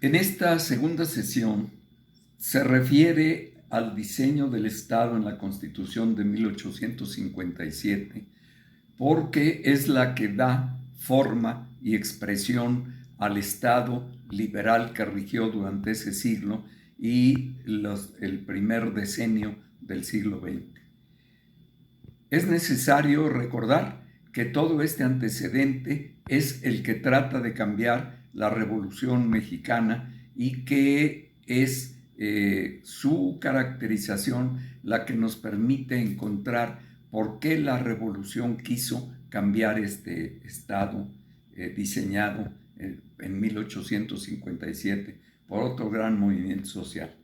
En esta segunda sesión se refiere al diseño del Estado en la Constitución de 1857 porque es la que da forma y expresión al Estado liberal que rigió durante ese siglo y el primer decenio del siglo XX. Es necesario recordar que todo este antecedente es el que trata de cambiar la Revolución Mexicana y que es su caracterización la que nos permite encontrar por qué la revolución quiso cambiar este Estado diseñado en 1857 por otro gran movimiento social.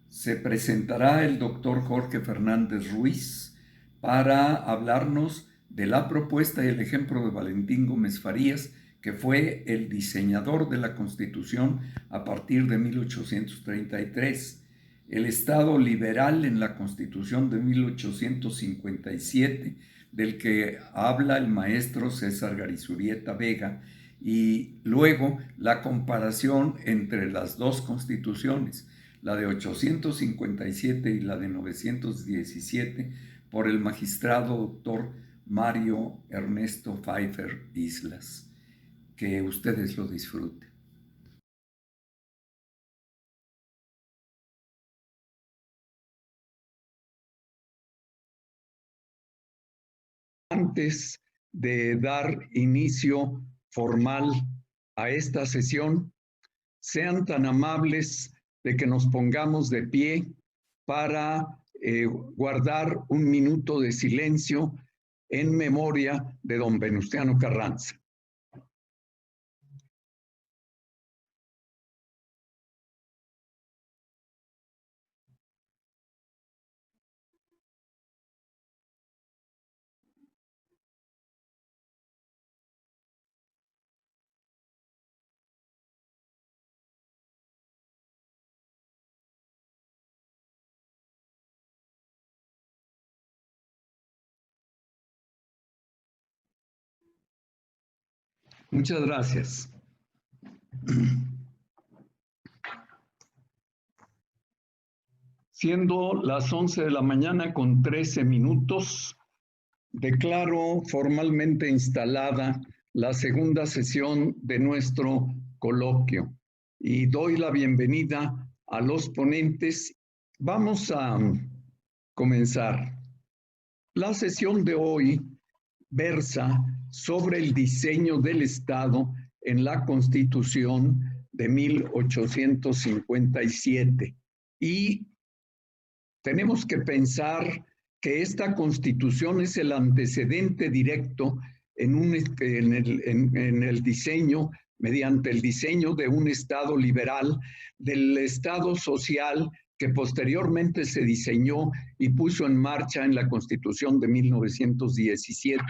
Se presentará el doctor Jorge Fernández Ruiz para hablarnos de la propuesta y el ejemplo de Valentín Gómez Farías, que fue el diseñador de la Constitución a partir de 1833. El Estado liberal en la Constitución de 1857, del que habla el maestro César Garizurieta Vega, y luego la comparación entre las dos constituciones, la de 857 y la de 917, por el magistrado doctor Mario Ernesto Pfeiffer Islas. Que ustedes lo disfruten. Antes de dar inicio formal a esta sesión, sean tan amables de que nos pongamos de pie para guardar un minuto de silencio en memoria de don Venustiano Carranza. Muchas gracias. Siendo las 11 de la mañana con 13 minutos, declaro formalmente instalada la segunda sesión de nuestro coloquio y doy la bienvenida a los ponentes. Vamos a comenzar. La sesión de hoy versa sobre el diseño del Estado en la Constitución de 1857 y tenemos que pensar que esta Constitución es el antecedente directo en el diseño, mediante el diseño de un Estado liberal, del Estado social que posteriormente se diseñó y puso en marcha en la Constitución de 1917.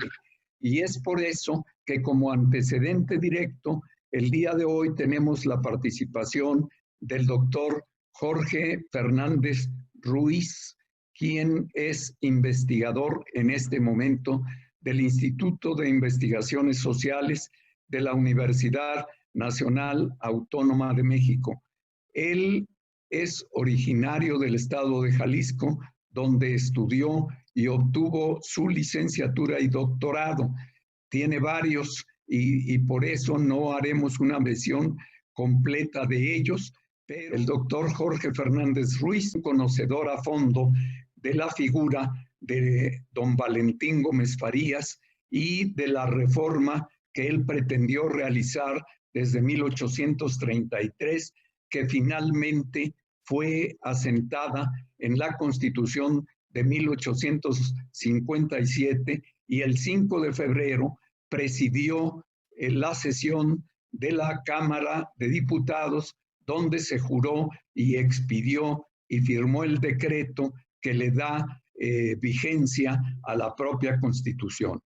Y es por eso que como antecedente directo, el día de hoy tenemos la participación del doctor Jorge Fernández Ruiz, quien es investigador en este momento del Instituto de Investigaciones Sociales de la Universidad Nacional Autónoma de México. Él es originario del estado de Jalisco, donde estudió y obtuvo su licenciatura y doctorado. Tiene varios y por eso no haremos una mención completa de ellos, pero el doctor Jorge Fernández Ruiz, conocedor a fondo de la figura de don Valentín Gómez Farías y de la reforma que él pretendió realizar desde 1833, que finalmente fue asentada en la Constitución de 1857 y el 5 de febrero presidió la sesión de la Cámara de Diputados, donde se juró y expidió y firmó el decreto que le da vigencia a la propia Constitución.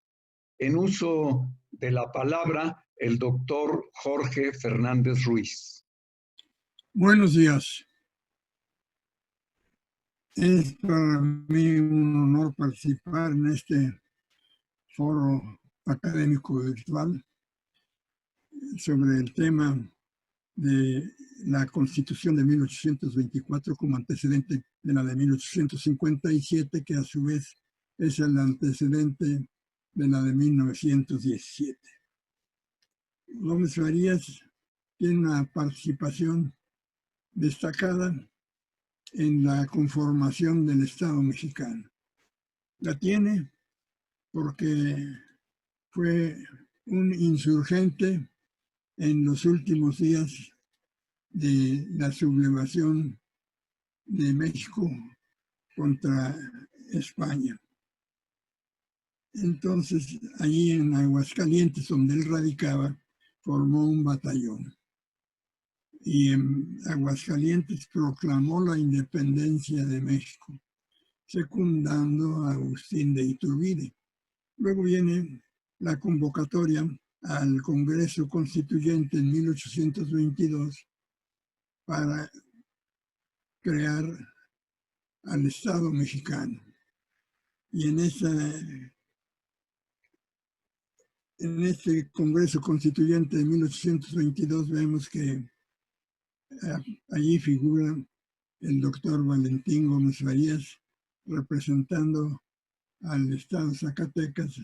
En uso de la palabra, el doctor Jorge Fernández Ruiz. Buenos días. Es para mí un honor participar en este foro académico virtual sobre el tema de la Constitución de 1824 como antecedente de la de 1857, que a su vez es el antecedente de la de 1917. Gómez Farías tiene una participación destacada en la conformación del Estado mexicano. La tiene porque fue un insurgente en los últimos días de la sublevación de México contra España. Entonces, allí en Aguascalientes, donde él radicaba, formó un batallón. Y en Aguascalientes proclamó la independencia de México, secundando a Agustín de Iturbide. Luego viene la convocatoria al Congreso Constituyente en 1822 para crear al Estado mexicano. Y en este Congreso Constituyente de 1822 vemos que allí figura el doctor Valentín Gómez Farías representando al estado Zacatecas,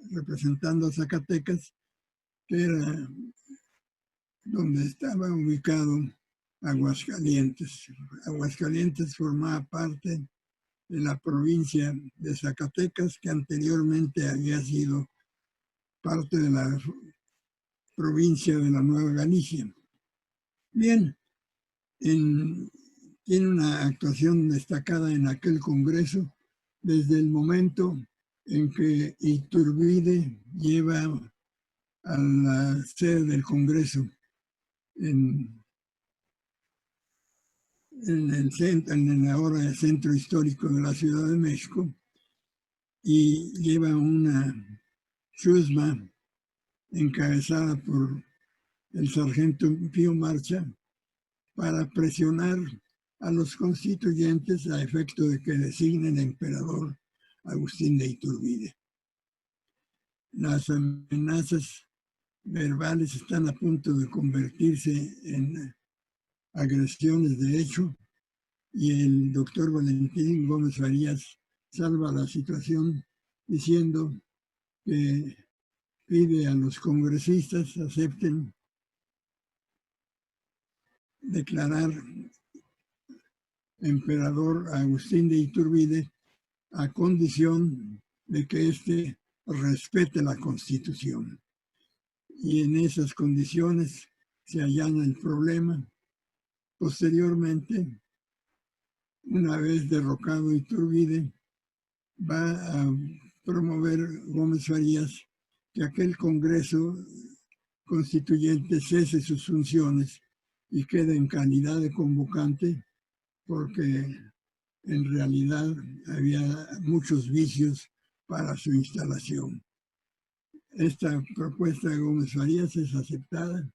representando a Zacatecas, que era donde estaba ubicado Aguascalientes. Aguascalientes formaba parte de la provincia de Zacatecas, que anteriormente había sido parte de la provincia de la Nueva Galicia. Bien, tiene una actuación destacada en aquel Congreso desde el momento en que Iturbide lleva a la sede del Congreso en el ahora centro histórico de la Ciudad de México, y lleva una chusma encabezada por el sargento Pío Marcha para presionar a los constituyentes a efecto de que designen emperador Agustín de Iturbide. Las amenazas verbales están a punto de convertirse en agresiones de hecho, y el doctor Valentín Gómez Farías salva la situación diciendo que pide a los congresistas acepten declarar emperador a Agustín de Iturbide a condición de que éste respete la Constitución. Y en esas condiciones se allana el problema. Posteriormente, una vez derrocado Iturbide, va a promover Gómez Farías que aquel Congreso Constituyente cese sus funciones y quede en calidad de convocante, porque en realidad había muchos vicios para su instalación. Esta propuesta de Gómez Farías es aceptada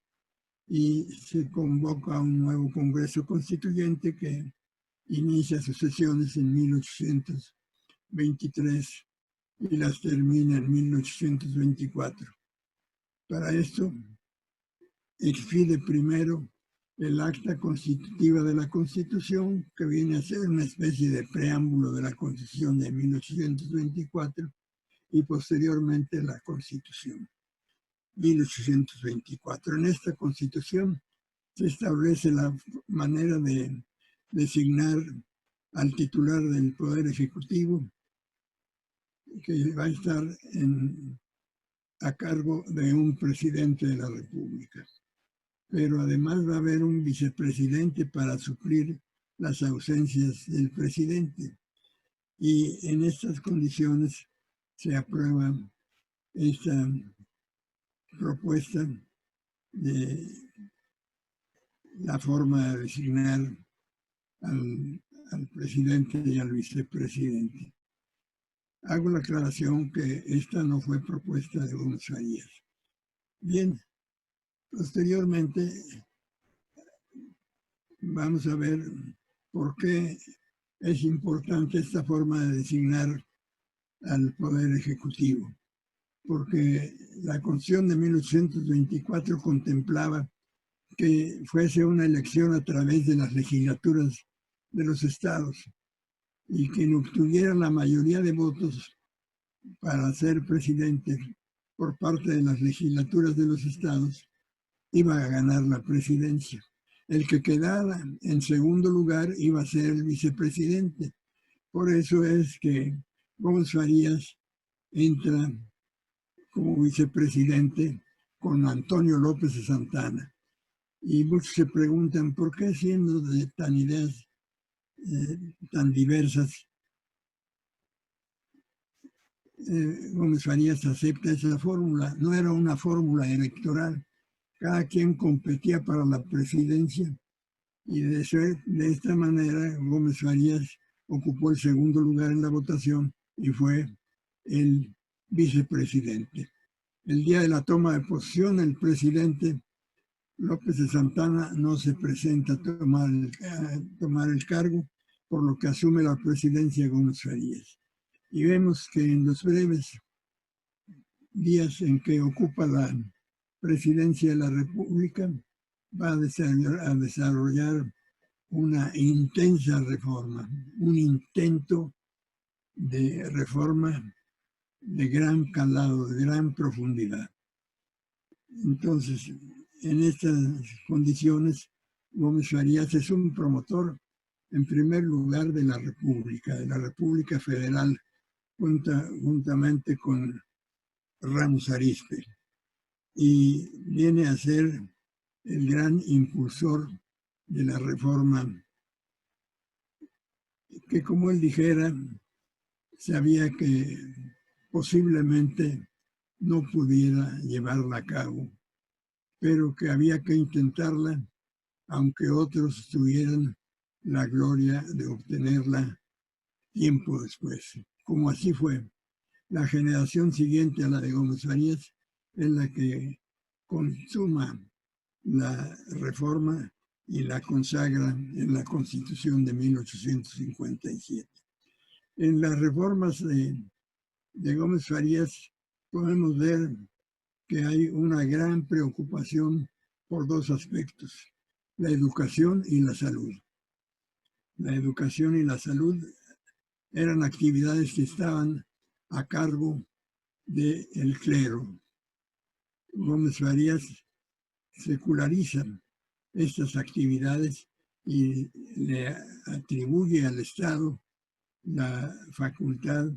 y se convoca a un nuevo Congreso Constituyente que inicia sus sesiones en 1823 y las termina en 1824. Para esto, expide primero el acta constitutiva de la Constitución, que viene a ser una especie de preámbulo de la Constitución de 1824, y posteriormente la Constitución 1824. En esta Constitución se establece la manera de designar al titular del Poder Ejecutivo, que va a estar a cargo de un presidente de la República. Pero además va a haber un vicepresidente para suplir las ausencias del presidente. Y en estas condiciones se aprueba esta propuesta de la forma de designar al presidente y al vicepresidente. Hago la aclaración que esta no fue propuesta de Gómez Farías. Bien, posteriormente vamos a ver por qué es importante esta forma de designar al Poder Ejecutivo. porque la Constitución de 1824 contemplaba que fuese una elección a través de las legislaturas de los estados, y quien obtuviera la mayoría de votos para ser presidente por parte de las legislaturas de los estados iba a ganar la presidencia. El que quedara en segundo lugar iba a ser el vicepresidente. Por eso es que Gómez Farías entra como vicepresidente con Antonio López de Santana. Y muchos se preguntan, ¿por qué siendo de tan ideas tan diversas, Gómez Farías acepta esa fórmula? No era una fórmula electoral. Cada quien competía para la presidencia y de esta manera Gómez Farías ocupó el segundo lugar en la votación y fue el vicepresidente. El día de la toma de posesión, el presidente López de Santana no se presenta a tomar el cargo, por lo que asume la presidencia Gómez Farías. Y vemos que en los breves días en que ocupa la presidencia de la República va a desarrollar una intensa reforma, un intento de reforma de gran calado, de gran profundidad. Entonces, en estas condiciones, Gómez Farías es un promotor, en primer lugar, de la República Federal, juntamente con Ramos Arizpe, y viene a ser el gran impulsor de la reforma que, como él dijera, sabía que posiblemente no pudiera llevarla a cabo, pero que había que intentarla, aunque otros tuvieran la gloria de obtenerla tiempo después. Como así fue. La generación siguiente a la de Gómez Farías es la que consuma la reforma y la consagra en la Constitución de 1857. En las reformas de Gómez Farías podemos ver que hay una gran preocupación por dos aspectos: la educación y la salud. La educación y la salud eran actividades que estaban a cargo del clero. Gómez Farías seculariza estas actividades y le atribuye al Estado la facultad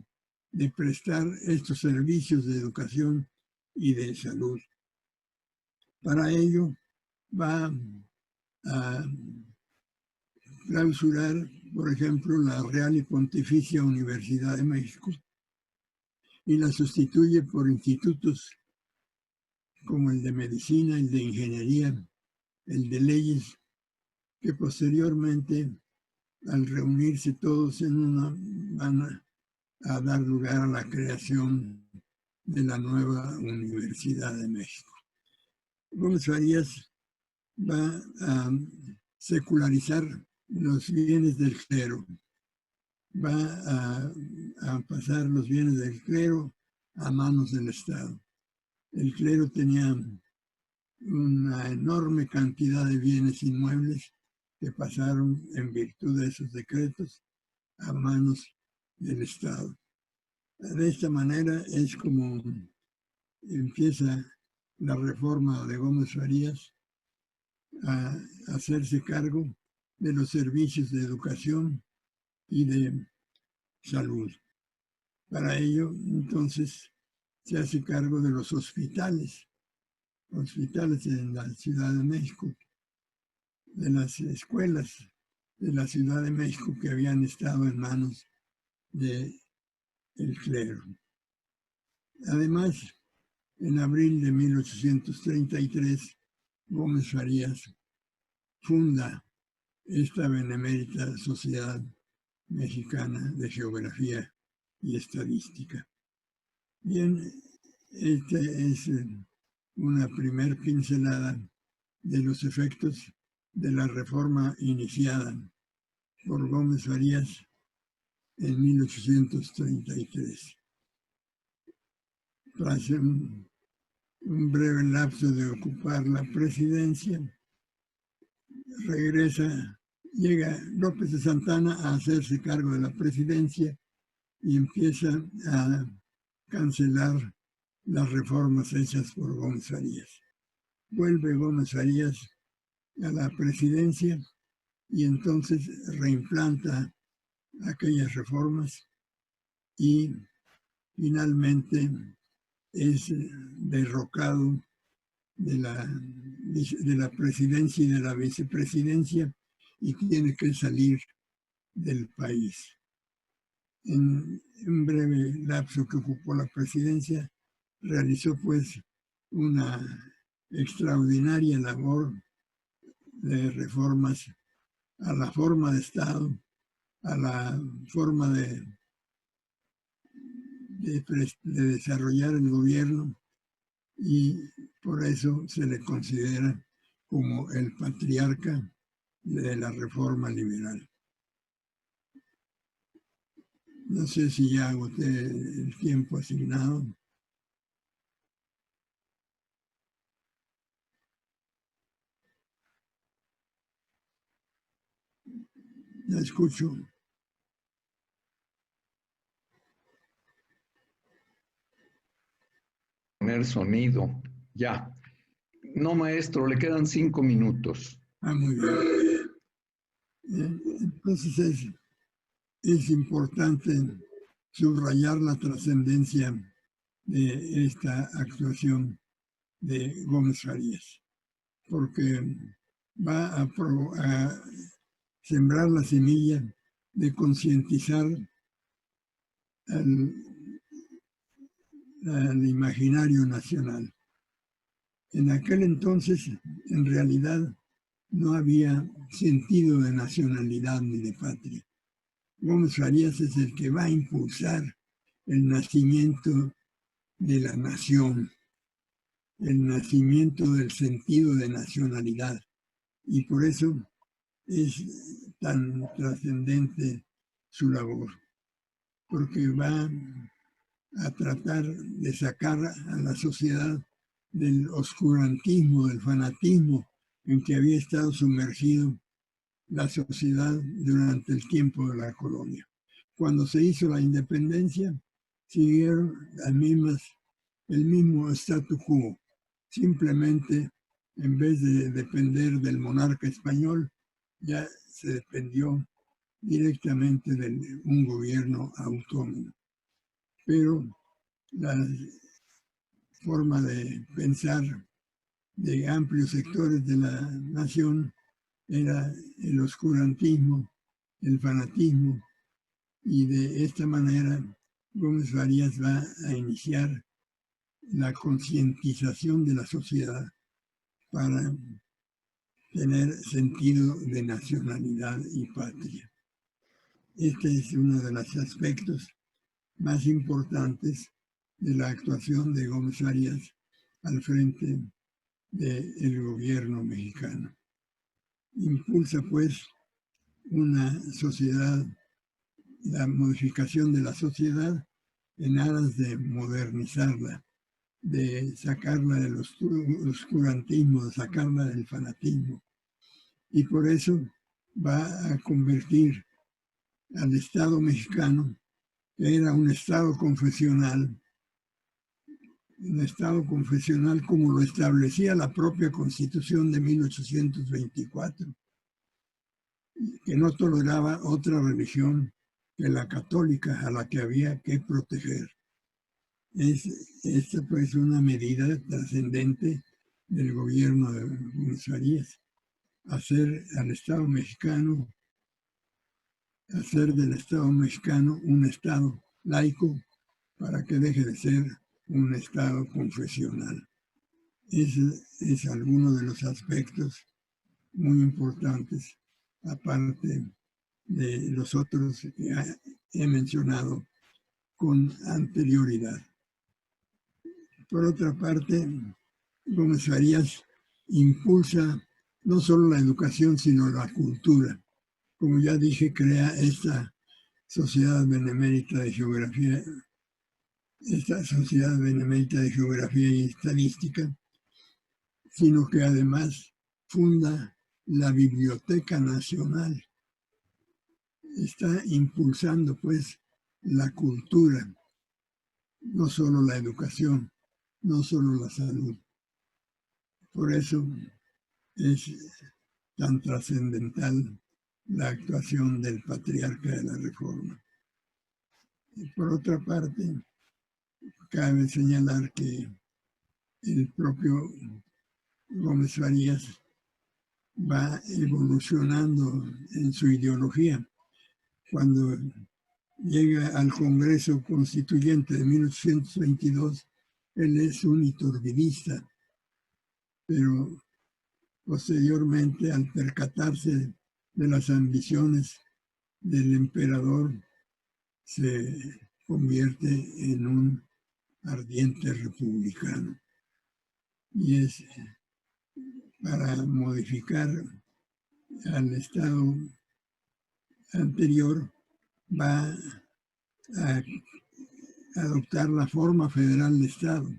de prestar estos servicios de educación y de salud. Para ello va a clausurar, por ejemplo, la Real y Pontificia Universidad de México y la sustituye por institutos como el de Medicina, el de Ingeniería, el de Leyes, que posteriormente, al reunirse todos en una, van a dar lugar a la creación de la nueva Universidad de México. Gómez Farías va a secularizar los bienes del clero, va a pasar los bienes del clero a manos del Estado. El clero tenía una enorme cantidad de bienes inmuebles que pasaron en virtud de esos decretos a manos del Estado. De esta manera es como empieza la reforma de Gómez Farías a hacerse cargo de los servicios de educación y de salud. Para ello, entonces, se hace cargo de los hospitales en la Ciudad de México, de las escuelas de la Ciudad de México que habían estado en manos del clero. Además, en abril de 1833, Gómez Farías funda esta benemérita Sociedad Mexicana de Geografía y Estadística. Bien, esta es una primer pincelada de los efectos de la reforma iniciada por Gómez Farías en 1833. tras un breve lapso de ocupar la presidencia, llega López de Santana a hacerse cargo de la presidencia y empieza a cancelar las reformas hechas por Gómez Farías. Vuelve Gómez Farías a la presidencia y entonces reimplanta aquellas reformas y finalmente es derrocado de la presidencia y de la vicepresidencia y tiene que salir del país. En un breve lapso que ocupó la presidencia, realizó pues una extraordinaria labor de reformas a la forma de Estado, a la forma de desarrollar el gobierno, y por eso se le considera como el patriarca de la reforma liberal. No sé si ya agoté el tiempo asignado. La escucho. Poner sonido. Ya. No, maestro, le quedan 5 minutos. Muy bien. Entonces es importante subrayar la trascendencia de esta actuación de Gómez Farías, porque va a sembrar la semilla de concientizar al imaginario nacional. En aquel entonces, en realidad, no había sentido de nacionalidad ni de patria. Gómez Farías es el que va a impulsar el nacimiento de la nación, el nacimiento del sentido de nacionalidad. Y por eso es tan trascendente su labor, porque va a tratar de sacar a la sociedad del oscurantismo, del fanatismo en que había estado sumergido la sociedad durante el tiempo de la colonia. Cuando se hizo la independencia, siguieron el mismo statu quo. Simplemente, en vez de depender del monarca español, ya se dependió directamente de un gobierno autónomo. Pero la forma de pensar de amplios sectores de la nación era el oscurantismo, el fanatismo, y de esta manera Gómez Farías va a iniciar la concientización de la sociedad para tener sentido de nacionalidad y patria. Este es uno de los aspectos más importantes de la actuación de Gómez Farías al frente del gobierno mexicano. Impulsa pues una sociedad, la modificación de la sociedad en aras de modernizarla, de sacarla del oscurantismo, de sacarla del fanatismo. Y por eso va a convertir al Estado mexicano, que era un Estado confesional como lo establecía la propia Constitución de 1824, que no toleraba otra religión que la católica, a la que había que proteger. Esta pues una medida trascendente del gobierno de Gómez Farías, hacer del Estado mexicano un Estado laico para que deje de ser un Estado confesional. Ese es alguno de los aspectos muy importantes, aparte de los otros que he mencionado con anterioridad. Por otra parte, Gómez Farías impulsa no solo la educación, sino la cultura. Como ya dije, crea esta Sociedad Benemérita de Geografía esta Sociedad Benemérita de Geografía y Estadística, sino que además funda la Biblioteca Nacional. Está impulsando, pues, la cultura, no solo la educación, no solo la salud. Por eso es tan trascendental la actuación del patriarca de la Reforma. Y por otra parte, cabe señalar que el propio Gómez Farías va evolucionando en su ideología. Cuando llega al Congreso Constituyente de 1822, él es un iturbidista, pero posteriormente, al percatarse de las ambiciones del emperador, se convierte en un ardiente republicano. Y es para modificar al Estado anterior, va a adoptar la forma federal de Estado,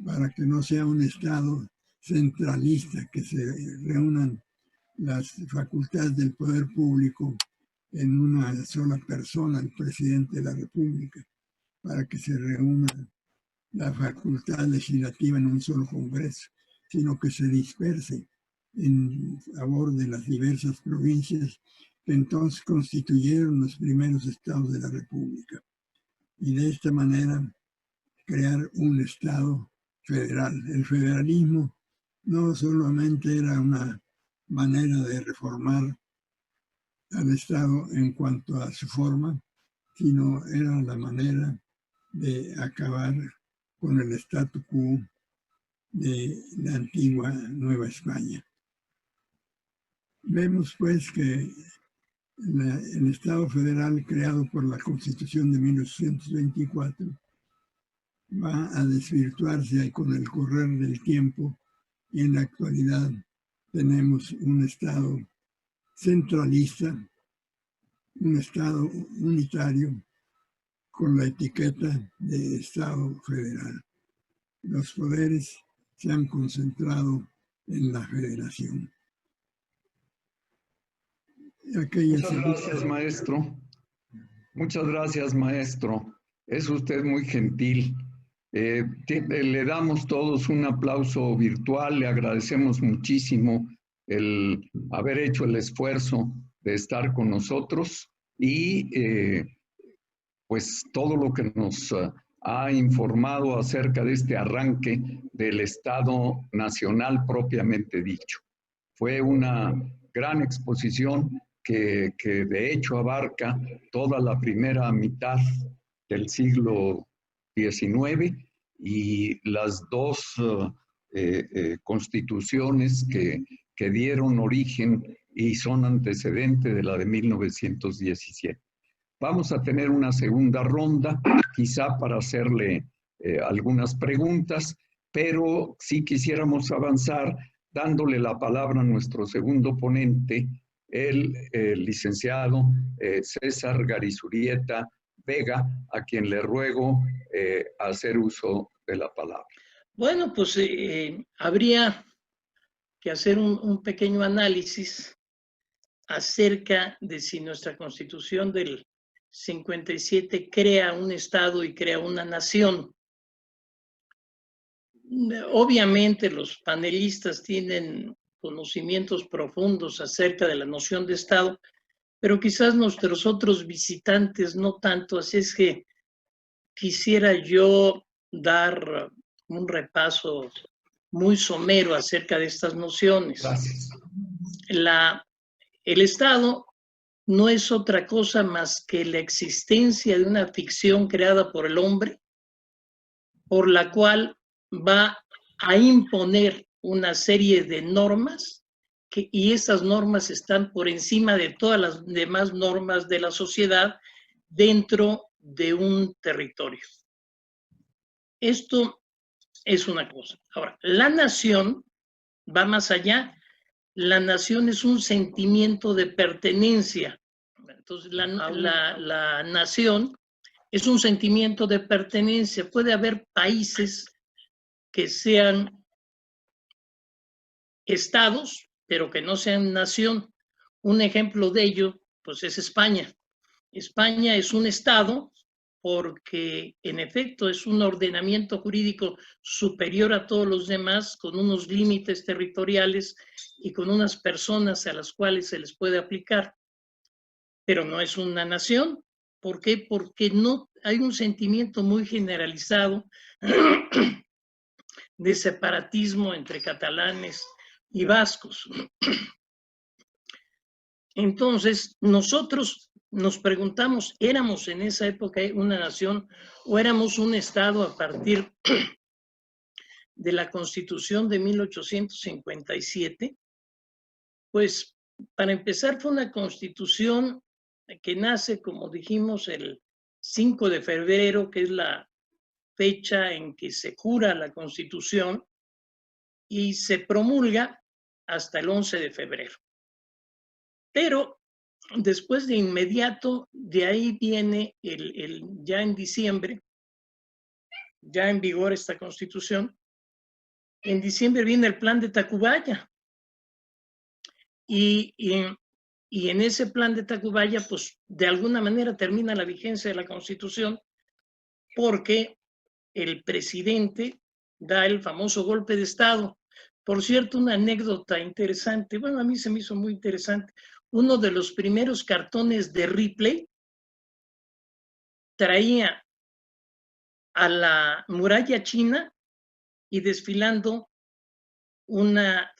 para que no sea un Estado centralista, que se reúnan las facultades del poder público en una sola persona, el presidente de la República, para que se reúna la facultad legislativa en un solo Congreso, sino que se disperse en favor de las diversas provincias que entonces constituyeron los primeros estados de la República. Y de esta manera crear un Estado federal. El federalismo no solamente era una manera de reformar al Estado en cuanto a su forma, sino era la manera de acabar con el statu quo de la antigua Nueva España. Vemos pues que el Estado federal creado por la Constitución de 1824 va a desvirtuarse con el correr del tiempo, y en la actualidad tenemos un Estado centralista, un Estado unitario con la etiqueta de Estado federal. Los poderes se han concentrado en la federación. Muchas gracias, maestro. Muchas gracias, maestro. Es usted muy gentil. Le damos todos un aplauso virtual, le agradecemos muchísimo el haber hecho el esfuerzo de estar con nosotros y pues todo lo que nos ha informado acerca de este arranque del Estado Nacional propiamente dicho. Fue una gran exposición que de hecho abarca toda la primera mitad del siglo XIX y las dos constituciones que dieron origen y son antecedente de la de 1917. Vamos a tener una segunda ronda, quizá para hacerle algunas preguntas, pero si quisiéramos avanzar dándole la palabra a nuestro segundo ponente, el licenciado César Garizurieta Vega, a quien le ruego hacer uso de la palabra. Bueno, pues habría que hacer un pequeño análisis acerca de si nuestra Constitución del 57 crea un Estado y crea una nación. Obviamente los panelistas tienen conocimientos profundos acerca de la noción de Estado, pero quizás nuestros otros visitantes no tanto, así es que quisiera yo dar un repaso muy somero acerca de estas nociones. Gracias. El Estado no es otra cosa más que la existencia de una ficción creada por el hombre, por la cual va a imponer una serie de normas y esas normas están por encima de todas las demás normas de la sociedad dentro de un territorio. Esto es una cosa. Ahora, la nación va más allá. La nación es un sentimiento de pertenencia. Entonces, la nación es un sentimiento de pertenencia. Puede haber países que sean estados, pero que no sean nación. Un ejemplo de ello, pues, es España. España es un estado porque, en efecto, es un ordenamiento jurídico superior a todos los demás, con unos límites territoriales y con unas personas a las cuales se les puede aplicar. Pero no es una nación. ¿Por qué? Porque no hay un sentimiento muy generalizado de separatismo entre catalanes y vascos. Entonces, nosotros nos preguntamos, ¿éramos en esa época una nación o éramos un estado a partir de la Constitución de 1857? Pues, para empezar, fue una constitución que nace, como dijimos, el 5 de febrero, que es la fecha en que se jura la Constitución, y se promulga hasta el 11 de febrero. Pero después, de inmediato, de ahí viene ya en diciembre, ya en vigor esta Constitución, en diciembre viene el Plan de Tacubaya. Y en ese Plan de Tacubaya, pues, de alguna manera termina la vigencia de la Constitución, porque el presidente da el famoso golpe de Estado. Por cierto, una anécdota interesante, bueno, a mí se me hizo muy interesante. Uno de los primeros cartones de Ripley traía a la muralla china y desfilando una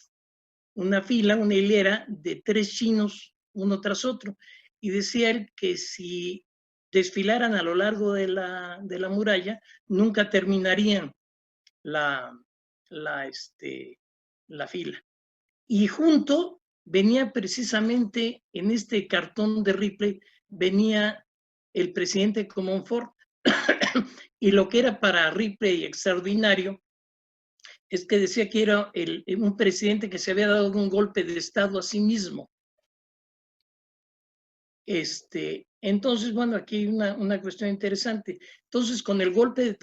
fila, una hilera de 3 chinos, uno tras otro. Y decía él que si desfilaran a lo largo de la muralla, nunca terminarían la fila. Y junto venía precisamente, en este cartón de Ripley, venía el presidente Comonfort. Y lo que era para Ripley extraordinario es que decía que era un presidente que se había dado un golpe de Estado a sí mismo. Entonces, bueno, aquí hay una cuestión interesante. Entonces, con el golpe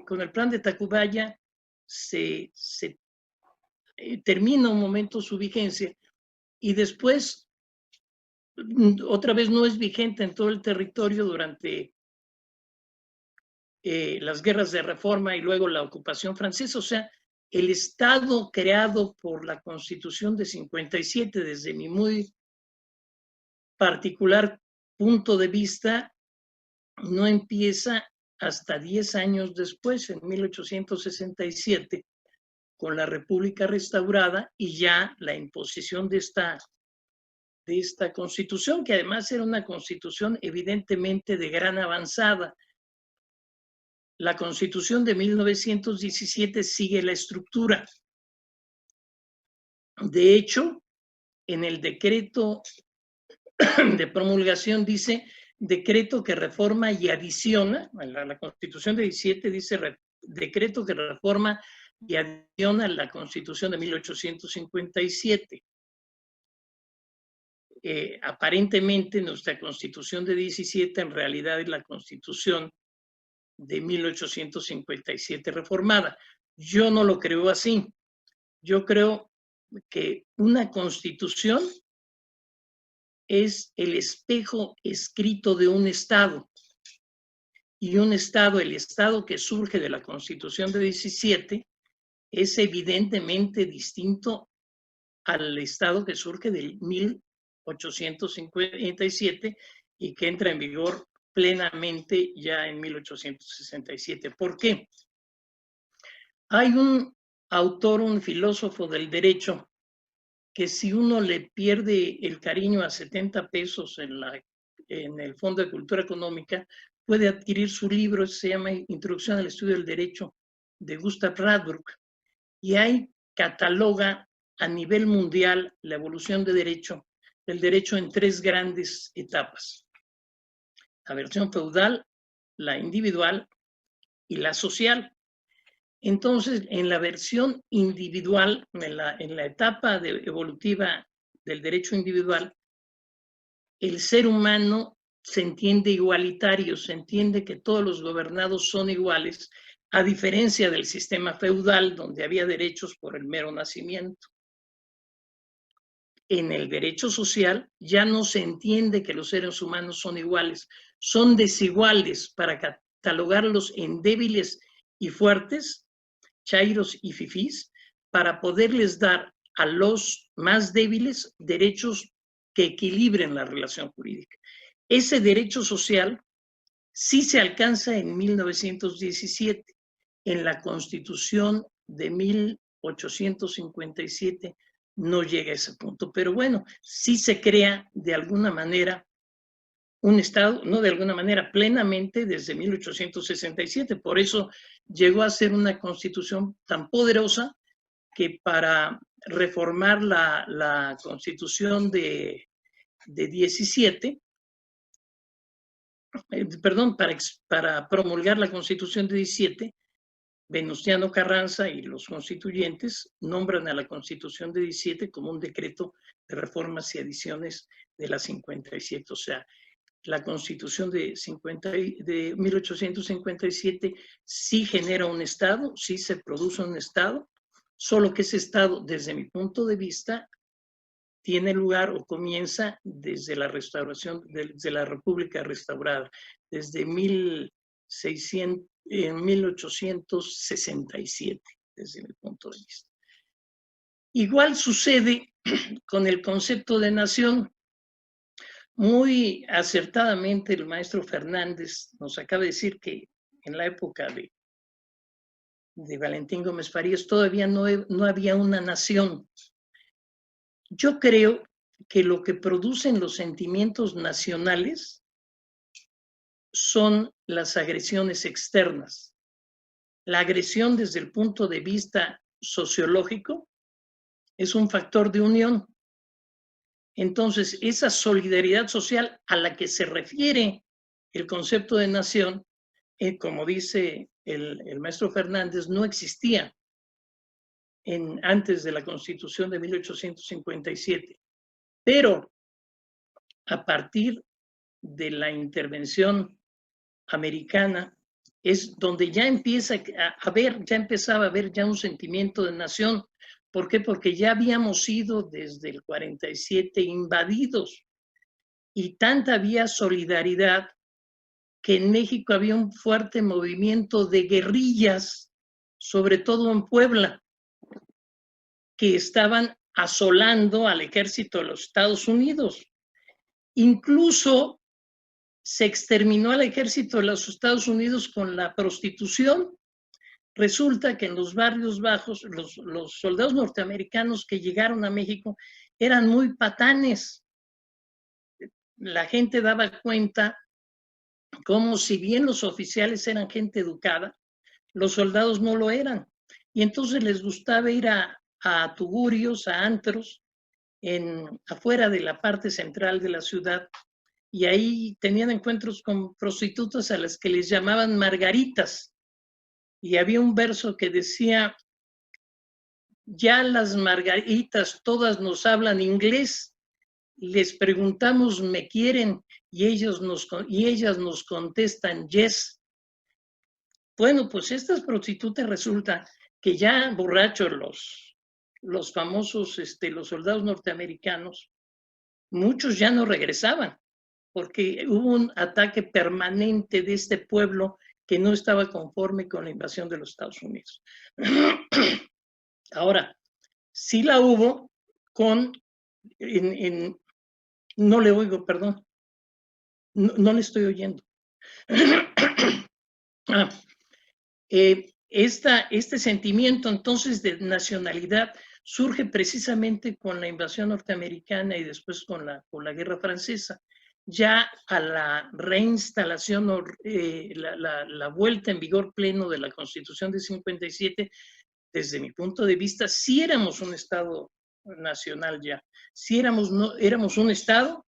con el Plan de Tacubaya, se termina un momento su vigencia, y después otra vez no es vigente en todo el territorio durante las guerras de reforma y luego la ocupación francesa. O sea, el Estado creado por la Constitución de 57, desde mi muy particular punto de vista, no empieza hasta 10 años después, en 1867, con la República restaurada y ya la imposición de esta Constitución, que además era una Constitución evidentemente de gran avanzada. La Constitución de 1917 sigue la estructura. De hecho, en el decreto de promulgación dice: decreto que reforma y adiciona. La Constitución de 17 dice decreto que reforma y adiciona a la Constitución de 1857. Aparentemente, nuestra Constitución de 17 en realidad es la Constitución de 1857 reformada. Yo no lo creo así. Yo creo que una Constitución es el espejo escrito de un Estado. Y un Estado, el Estado que surge de la Constitución de 17, es evidentemente distinto al Estado que surge del 1857 y que entra en vigor plenamente ya en 1867. ¿Por qué? Hay un autor, un filósofo del derecho, que si uno le pierde el cariño a 70 pesos en el Fondo de Cultura Económica, puede adquirir su libro, se llama Introducción al Estudio del Derecho, de Gustav Radbruch, y ahí cataloga a nivel mundial la evolución del derecho en 3 grandes etapas: la versión feudal, la individual y la social. Entonces, en la versión individual, en la etapa evolutiva del derecho individual, el ser humano se entiende igualitario, se entiende que todos los gobernados son iguales, a diferencia del sistema feudal donde había derechos por el mero nacimiento. En el derecho social ya no se entiende que los seres humanos son iguales, son desiguales para catalogarlos en débiles y fuertes, chairos y fifís, para poderles dar a los más débiles derechos que equilibren la relación jurídica. Ese derecho social sí se alcanza en 1917, en la Constitución de 1857 no llega a ese punto, pero bueno, sí se crea de alguna manera un Estado, no de alguna manera, plenamente desde 1867, por eso llegó a ser una Constitución tan poderosa que para reformar la Constitución de 17, perdón, para promulgar la Constitución de 17, Venustiano Carranza y los constituyentes nombran a la Constitución de 17 como un decreto de reformas y adiciones de la 57. O sea, la Constitución de 1857 sí genera un Estado, sí se produce un Estado, solo que ese Estado, desde mi punto de vista, tiene lugar o comienza desde la restauración, desde la República restaurada, desde 1867, desde mi punto de vista. Igual sucede con el concepto de nación. Muy acertadamente el maestro Fernández nos acaba de decir que en la época de Valentín Gómez Farías todavía no había una nación. Yo creo que lo que producen los sentimientos nacionales son las agresiones externas. La agresión desde el punto de vista sociológico es un factor de unión. Entonces, esa solidaridad social a la que se refiere el concepto de nación, como dice el maestro Fernández, no existía antes de la Constitución de 1857. Pero a partir de la intervención americana es donde ya empieza empezaba a haber ya un sentimiento de nación. ¿Por qué? Porque ya habíamos sido desde el 47 invadidos y tanta había solidaridad que en México había un fuerte movimiento de guerrillas, sobre todo en Puebla, que estaban asolando al ejército de los Estados Unidos. Incluso se exterminó al ejército de los Estados Unidos con la prostitución. Resulta que en los barrios bajos, los soldados norteamericanos que llegaron a México eran muy patanes. La gente daba cuenta como si bien los oficiales eran gente educada, los soldados no lo eran. Y entonces les gustaba ir a tugurios, a antros, afuera de la parte central de la ciudad, y ahí tenían encuentros con prostitutas a las que les llamaban margaritas. Y había un verso que decía: ya las margaritas todas nos hablan inglés, les preguntamos ¿me quieren? Y ellas nos contestan yes. Bueno, pues estas prostitutas resulta que ya borrachos los famosos, los soldados norteamericanos, muchos ya no regresaban, porque hubo un ataque permanente de este pueblo que no estaba conforme con la invasión de los Estados Unidos. Ahora, sí la hubo no le oigo, perdón. No le estoy oyendo. Este sentimiento entonces de nacionalidad surge precisamente con la invasión norteamericana y después con la Guerra Francesa. Ya a la reinstalación, la vuelta en vigor pleno de la Constitución de 57, desde mi punto de vista, sí éramos un Estado nacional ya. Sí éramos un Estado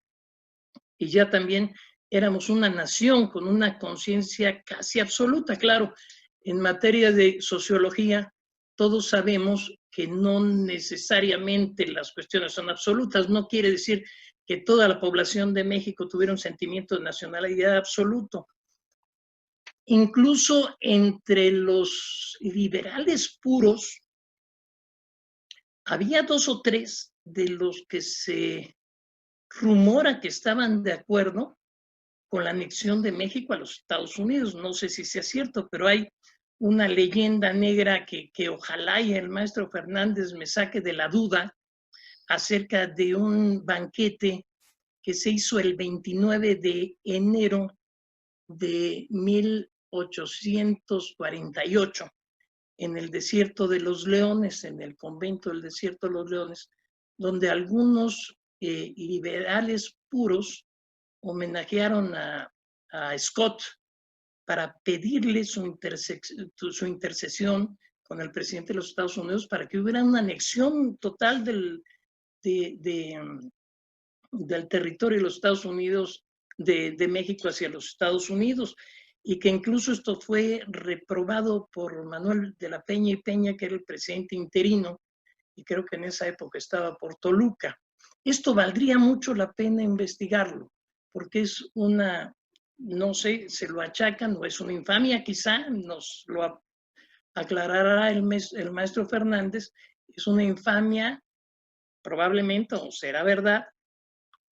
y ya también éramos una nación con una conciencia casi absoluta. Claro, en materia de sociología, todos sabemos que no necesariamente las cuestiones son absolutas. No quiere decir que toda la población de México tuviera un sentimiento de nacionalidad absoluto. Incluso entre los liberales puros, había 2 o 3 de los que se rumora que estaban de acuerdo con la anexión de México a los Estados Unidos. No sé si sea cierto, pero hay una leyenda negra que ojalá y el maestro Fernández me saque de la duda acerca de un banquete que se hizo el 29 de enero de 1848 en el Desierto de los Leones, en el convento del Desierto de los Leones, donde algunos liberales puros homenajearon a Scott para pedirle su intercesión con el presidente de los Estados Unidos para que hubiera una anexión total del territorio de los Estados Unidos, de México hacia los Estados Unidos, y que incluso esto fue reprobado por Manuel de la Peña y Peña, que era el presidente interino, y creo que en esa época estaba por Toluca. Esto valdría mucho la pena investigarlo, porque es una, no sé, se lo achacan, o es una infamia quizá, nos lo aclarará el maestro Fernández, es una infamia probablemente, o será verdad,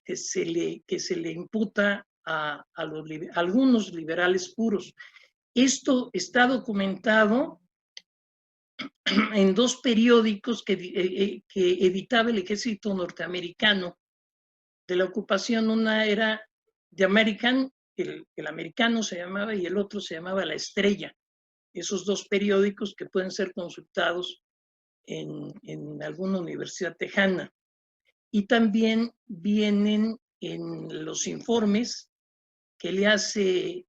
que se le imputa a algunos liberales puros. Esto está documentado en 2 periódicos que editaba el ejército norteamericano de la ocupación. Una era The American, el americano se llamaba, y el otro se llamaba La Estrella. Esos 2 periódicos que pueden ser consultados en alguna universidad tejana. Y también vienen en los informes que le hace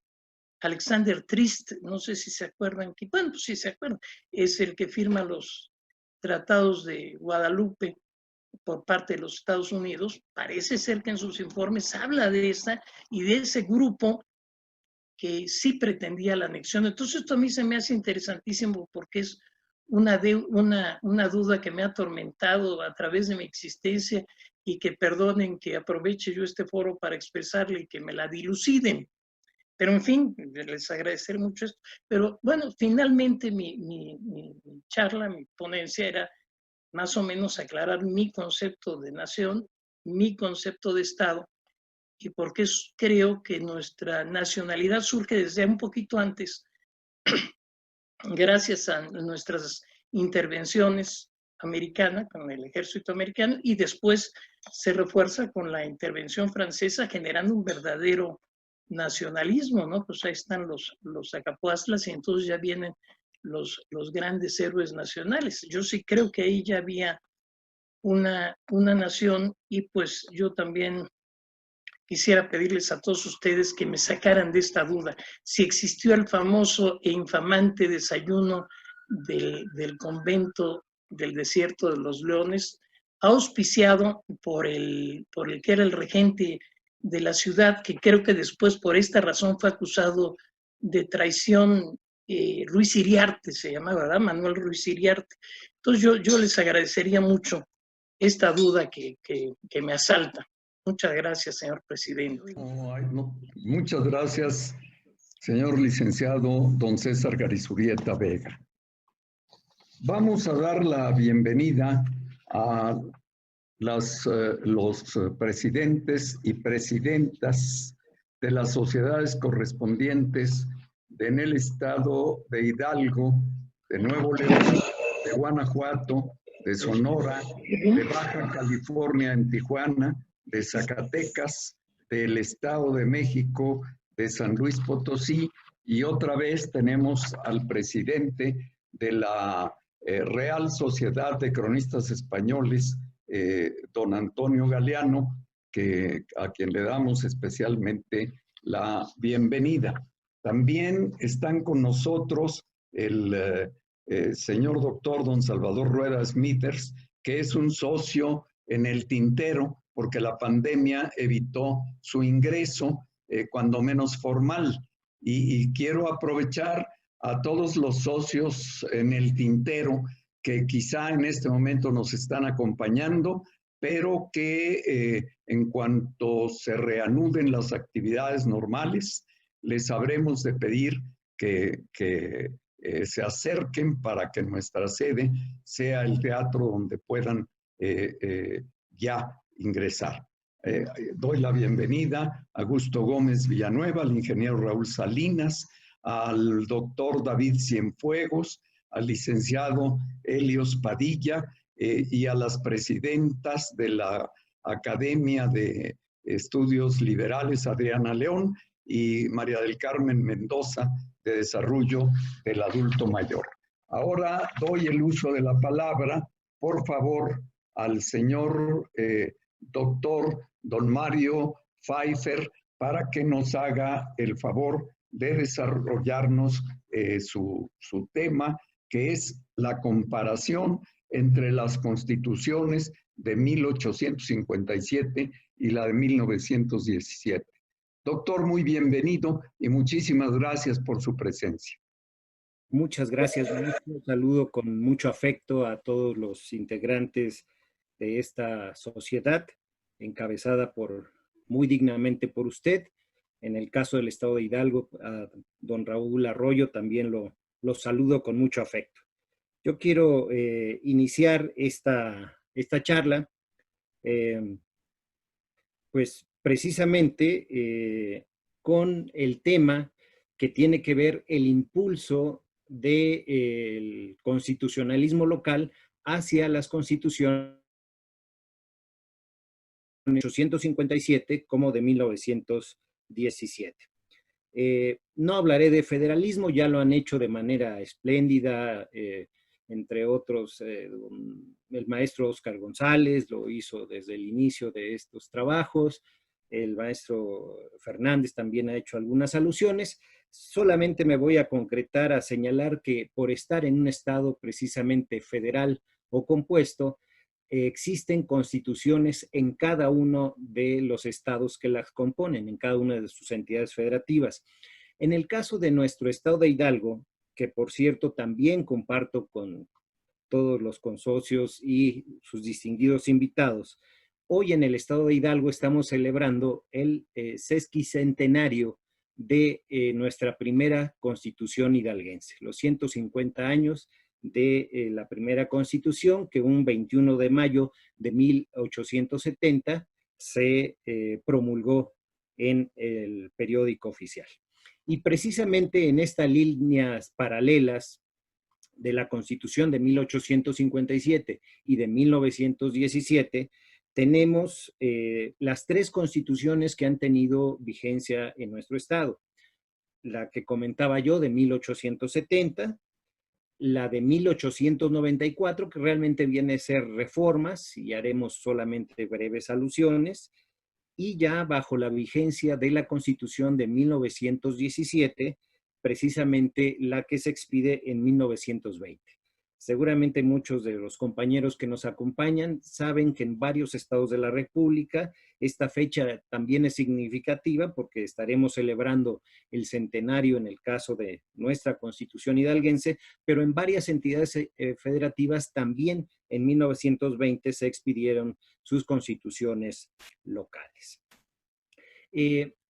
Alexander Trist, no sé si se acuerdan, bueno, pues sí se acuerdan, es el que firma los tratados de Guadalupe por parte de los Estados Unidos. Parece ser que en sus informes habla de esa y de ese grupo que sí pretendía la anexión. Entonces esto a mí se me hace interesantísimo porque es una duda que me ha atormentado a través de mi existencia, y que perdonen que aproveche yo este foro para expresarle y que me la diluciden. Pero en fin, les agradecer mucho esto. Pero bueno, finalmente mi charla, mi ponencia era más o menos aclarar mi concepto de nación, mi concepto de Estado, y porque creo que nuestra nacionalidad surge desde un poquito antes, gracias a nuestras intervenciones americanas, con el ejército americano, y después se refuerza con la intervención francesa, generando un verdadero nacionalismo, ¿no? Pues ahí están los acapuastlas, y entonces ya vienen los grandes héroes nacionales. Yo sí creo que ahí ya había una nación, y pues yo también quisiera pedirles a todos ustedes que me sacaran de esta duda si existió el famoso e infamante desayuno del convento del Desierto de los Leones, auspiciado por el que era el regente de la ciudad, que creo que después por esta razón fue acusado de traición. Ruiz Iriarte se llamaba, ¿verdad? Manuel Ruiz Iriarte. Entonces yo les agradecería mucho esta duda que me asalta. Muchas gracias, señor presidente. Muchas gracias, señor licenciado don César Garizurieta Vega. Vamos a dar la bienvenida a los presidentes y presidentas de las sociedades correspondientes en el estado de Hidalgo, de Nuevo León, de Guanajuato, de Sonora, de Baja California en Tijuana, de Zacatecas, del Estado de México, de San Luis Potosí, y otra vez tenemos al presidente de la Real Sociedad de Cronistas Españoles, don Antonio Galeano, a quien le damos especialmente la bienvenida. También están con nosotros el señor doctor don Salvador Rueda Smithers, que es un socio en el Tintero, porque la pandemia evitó su ingreso, cuando menos formal. Y quiero aprovechar a todos los socios en el Tintero que quizá en este momento nos están acompañando, pero que en cuanto se reanuden las actividades normales, les habremos de pedir que se acerquen para que nuestra sede sea el teatro donde puedan ya ingresar. Doy la bienvenida a Augusto Gómez Villanueva, al ingeniero Raúl Salinas, al doctor David Cienfuegos, al licenciado Helios Padilla y a las presidentas de la Academia de Estudios Liberales, Adriana León, y María del Carmen Mendoza, de Desarrollo del Adulto Mayor. Ahora doy el uso de la palabra, por favor, al señor doctor don Mario Pfeiffer, para que nos haga el favor de desarrollarnos su tema, que es la comparación entre las constituciones de 1857 y la de 1917. Doctor, muy bienvenido y muchísimas gracias por su presencia. Muchas gracias, maestro. Un saludo con mucho afecto a todos los integrantes de esta sociedad, encabezada muy dignamente por usted. En el caso del Estado de Hidalgo, a don Raúl Arroyo también lo saludo con mucho afecto. Yo quiero iniciar esta charla, pues precisamente con el tema que tiene que ver el impulso del constitucionalismo local hacia las constituciones de 1857 como de 1917. No hablaré de federalismo, ya lo han hecho de manera espléndida, entre otros, el maestro Óscar González lo hizo desde el inicio de estos trabajos, el maestro Fernández también ha hecho algunas alusiones. Solamente me voy a concretar a señalar que por estar en un estado precisamente federal o compuesto, existen constituciones en cada uno de los estados que las componen, en cada una de sus entidades federativas. En el caso de nuestro estado de Hidalgo, que por cierto también comparto con todos los consocios y sus distinguidos invitados, hoy en el estado de Hidalgo estamos celebrando el sesquicentenario de nuestra primera constitución hidalguense, los 150 años de la primera constitución, que un 21 de mayo de 1870 se promulgó en el periódico oficial. Y precisamente en estas líneas paralelas de la Constitución de 1857 y de 1917, tenemos las tres constituciones que han tenido vigencia en nuestro estado. La que comentaba yo de 1870, la de 1894, que realmente viene a ser reformas, y haremos solamente breves alusiones, y ya bajo la vigencia de la Constitución de 1917, precisamente la que se expide en 1920. Seguramente muchos de los compañeros que nos acompañan saben que en varios estados de la República esta fecha también es significativa porque estaremos celebrando el centenario en el caso de nuestra Constitución hidalguense, pero en varias entidades federativas también en 1920 se expidieron sus constituciones locales.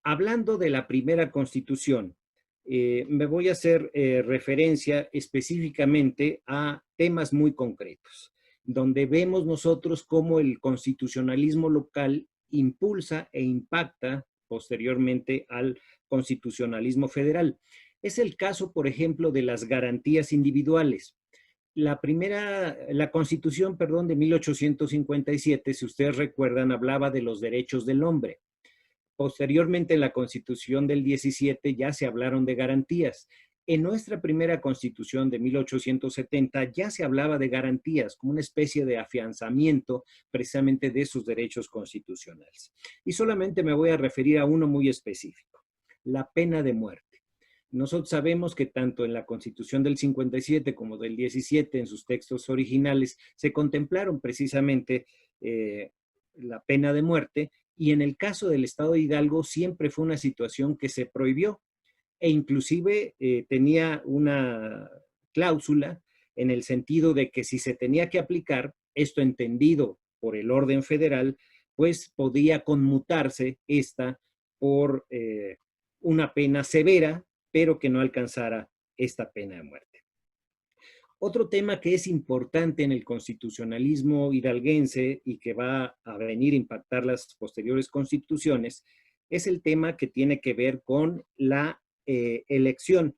Hablando de la primera constitución, me voy a hacer referencia específicamente a temas muy concretos, donde vemos nosotros cómo el constitucionalismo local impulsa e impacta posteriormente al constitucionalismo federal. Es el caso, por ejemplo, de las garantías individuales. La Constitución, de 1857, si ustedes recuerdan, hablaba de los derechos del hombre. Posteriormente, en la Constitución del 17 ya se hablaron de garantías. En nuestra primera Constitución de 1870 ya se hablaba de garantías como una especie de afianzamiento precisamente de sus derechos constitucionales. Y solamente me voy a referir a uno muy específico, la pena de muerte. Nosotros sabemos que tanto en la Constitución del 57 como del 17, en sus textos originales, se contemplaron precisamente la pena de muerte. Y en el caso del Estado de Hidalgo siempre fue una situación que se prohibió e inclusive tenía una cláusula en el sentido de que si se tenía que aplicar, esto entendido por el orden federal, pues podía conmutarse esta por una pena severa, pero que no alcanzara esta pena de muerte. Otro tema que es importante en el constitucionalismo hidalguense y que va a venir a impactar las posteriores constituciones es el tema que tiene que ver con la elección.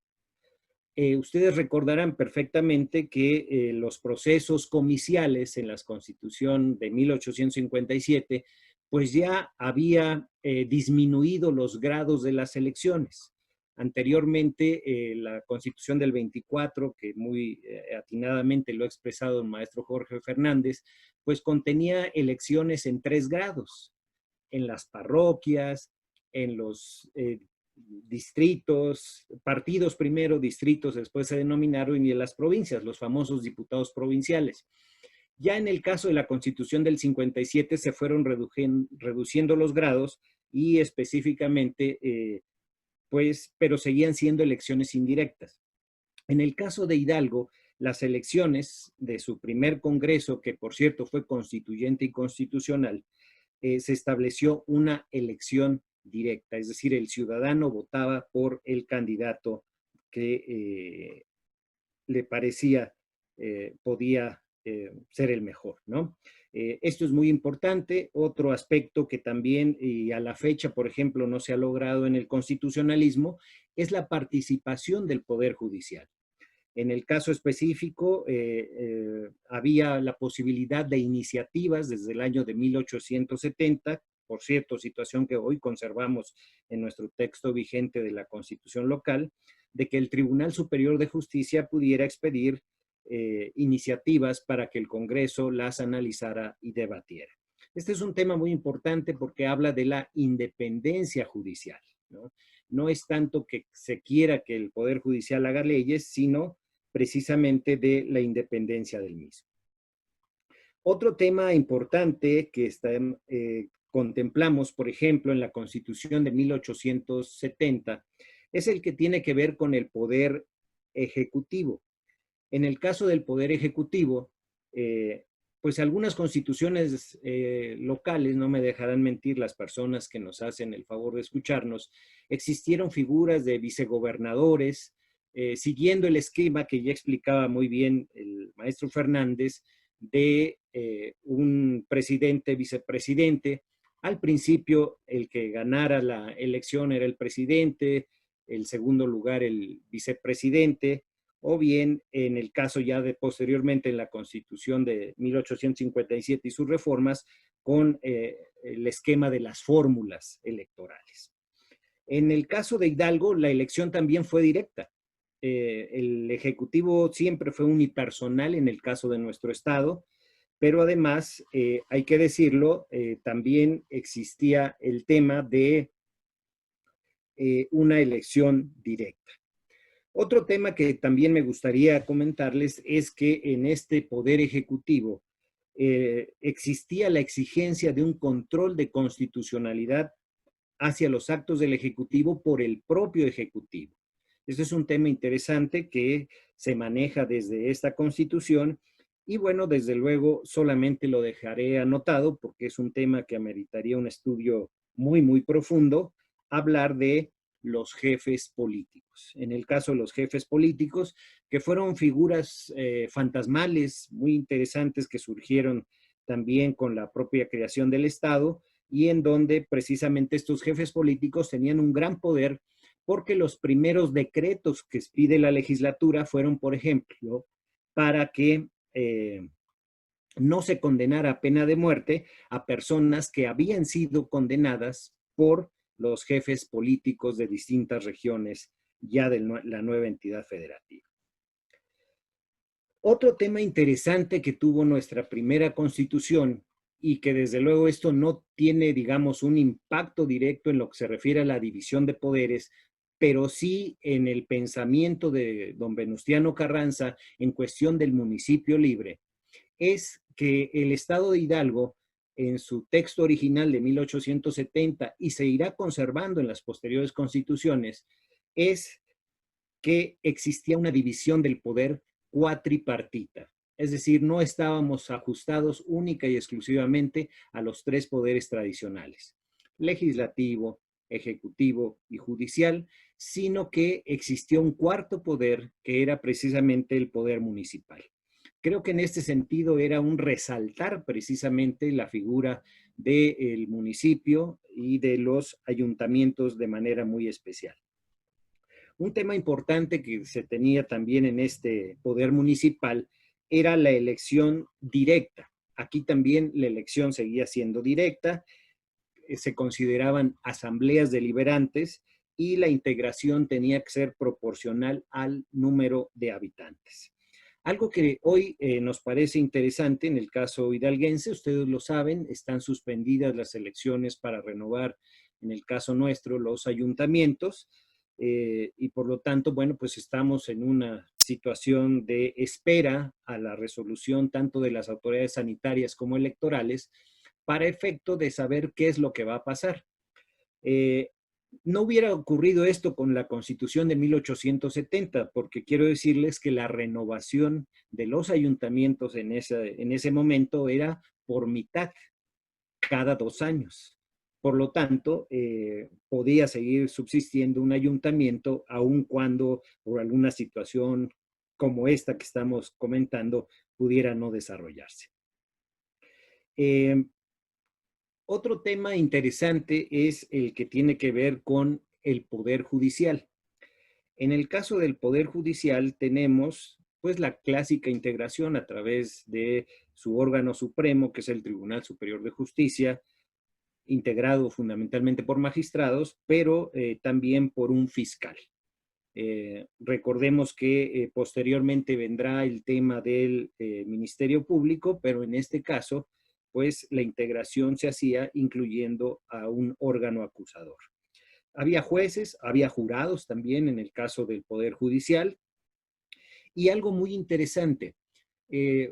Ustedes recordarán perfectamente que los procesos comiciales en la Constitución de 1857 pues ya había disminuido los grados de las elecciones. Anteriormente, la Constitución del 24, que muy atinadamente lo ha expresado el maestro Jorge Fernández, pues contenía elecciones en 3 grados, en las parroquias, en los distritos, partidos primero, distritos después se denominaron, y en las provincias, los famosos diputados provinciales. Ya en el caso de la Constitución del 57 se fueron reduciendo los grados y específicamente, pues, pero seguían siendo elecciones indirectas. En el caso de Hidalgo, las elecciones de su primer congreso, que por cierto fue constituyente y constitucional, se estableció una elección directa, es decir, el ciudadano votaba por el candidato que le parecía podía ser el mejor, ¿no? Esto es muy importante. Otro aspecto que también, y a la fecha, por ejemplo, no se ha logrado en el constitucionalismo, es la participación del Poder Judicial. En el caso específico, había la posibilidad de iniciativas desde el año de 1870, por cierto, situación que hoy conservamos en nuestro texto vigente de la Constitución local, de que el Tribunal Superior de Justicia pudiera expedir iniciativas para que el Congreso las analizara y debatiera. Este es un tema muy importante porque habla de la independencia judicial, ¿no? No es tanto que se quiera que el Poder Judicial haga leyes, sino precisamente de la independencia del mismo. Otro tema importante que contemplamos, por ejemplo, en la Constitución de 1870, es el que tiene que ver con el poder ejecutivo. En el caso del poder ejecutivo, pues algunas constituciones locales, no me dejarán mentir las personas que nos hacen el favor de escucharnos, existieron figuras de vicegobernadores, siguiendo el esquema que ya explicaba muy bien el maestro Fernández, de un presidente, vicepresidente. Al principio, el que ganara la elección era el presidente, el segundo lugar el vicepresidente, o bien en el caso ya de posteriormente en la Constitución de 1857 y sus reformas, con el esquema de las fórmulas electorales. En el caso de Hidalgo, la elección también fue directa. El Ejecutivo siempre fue unipersonal en el caso de nuestro estado, pero además, hay que decirlo, también existía el tema de una elección directa. Otro tema que también me gustaría comentarles es que en este poder ejecutivo existía la exigencia de un control de constitucionalidad hacia los actos del Ejecutivo por el propio Ejecutivo. Este es un tema interesante que se maneja desde esta Constitución y bueno, desde luego solamente lo dejaré anotado porque es un tema que ameritaría un estudio muy, muy profundo, hablar de los jefes políticos. En el caso de los jefes políticos, que fueron figuras fantasmales muy interesantes que surgieron también con la propia creación del Estado y en donde precisamente estos jefes políticos tenían un gran poder porque los primeros decretos que expide la legislatura fueron, por ejemplo, para que no se condenara a pena de muerte a personas que habían sido condenadas por los jefes políticos de distintas regiones ya de la nueva entidad federativa. Otro tema interesante que tuvo nuestra primera Constitución y que desde luego esto no tiene, digamos, un impacto directo en lo que se refiere a la división de poderes, pero sí en el pensamiento de don Venustiano Carranza en cuestión del municipio libre, es que el Estado de Hidalgo, en su texto original de 1870, y se irá conservando en las posteriores constituciones, es que existía una división del poder cuatripartita. Es decir, no estábamos ajustados única y exclusivamente a los 3 poderes tradicionales, legislativo, ejecutivo y judicial, sino que existió un cuarto poder que era precisamente el poder municipal. Creo que en este sentido era un resaltar precisamente la figura del municipio y de los ayuntamientos de manera muy especial. Un tema importante que se tenía también en este poder municipal era la elección directa. Aquí también la elección seguía siendo directa, se consideraban asambleas deliberantes y la integración tenía que ser proporcional al número de habitantes. Algo que hoy nos parece interesante en el caso hidalguense, ustedes lo saben, están suspendidas las elecciones para renovar, en el caso nuestro, los ayuntamientos, y por lo tanto, bueno, pues estamos en una situación de espera a la resolución tanto de las autoridades sanitarias como electorales para efecto de saber qué es lo que va a pasar. No hubiera ocurrido esto con la Constitución de 1870, porque quiero decirles que la renovación de los ayuntamientos en ese momento era por mitad, cada 2 años. Por lo tanto, podía seguir subsistiendo un ayuntamiento aun cuando por alguna situación como esta que estamos comentando pudiera no desarrollarse. Otro tema interesante es el que tiene que ver con el Poder Judicial. En el caso del Poder Judicial tenemos pues la clásica integración a través de su órgano supremo, que es el Tribunal Superior de Justicia, integrado fundamentalmente por magistrados, pero también por un fiscal. Recordemos que posteriormente vendrá el tema del Ministerio Público, pero en este caso pues la integración se hacía incluyendo a un órgano acusador. Había jueces, había jurados también en el caso del Poder Judicial. Y algo muy interesante,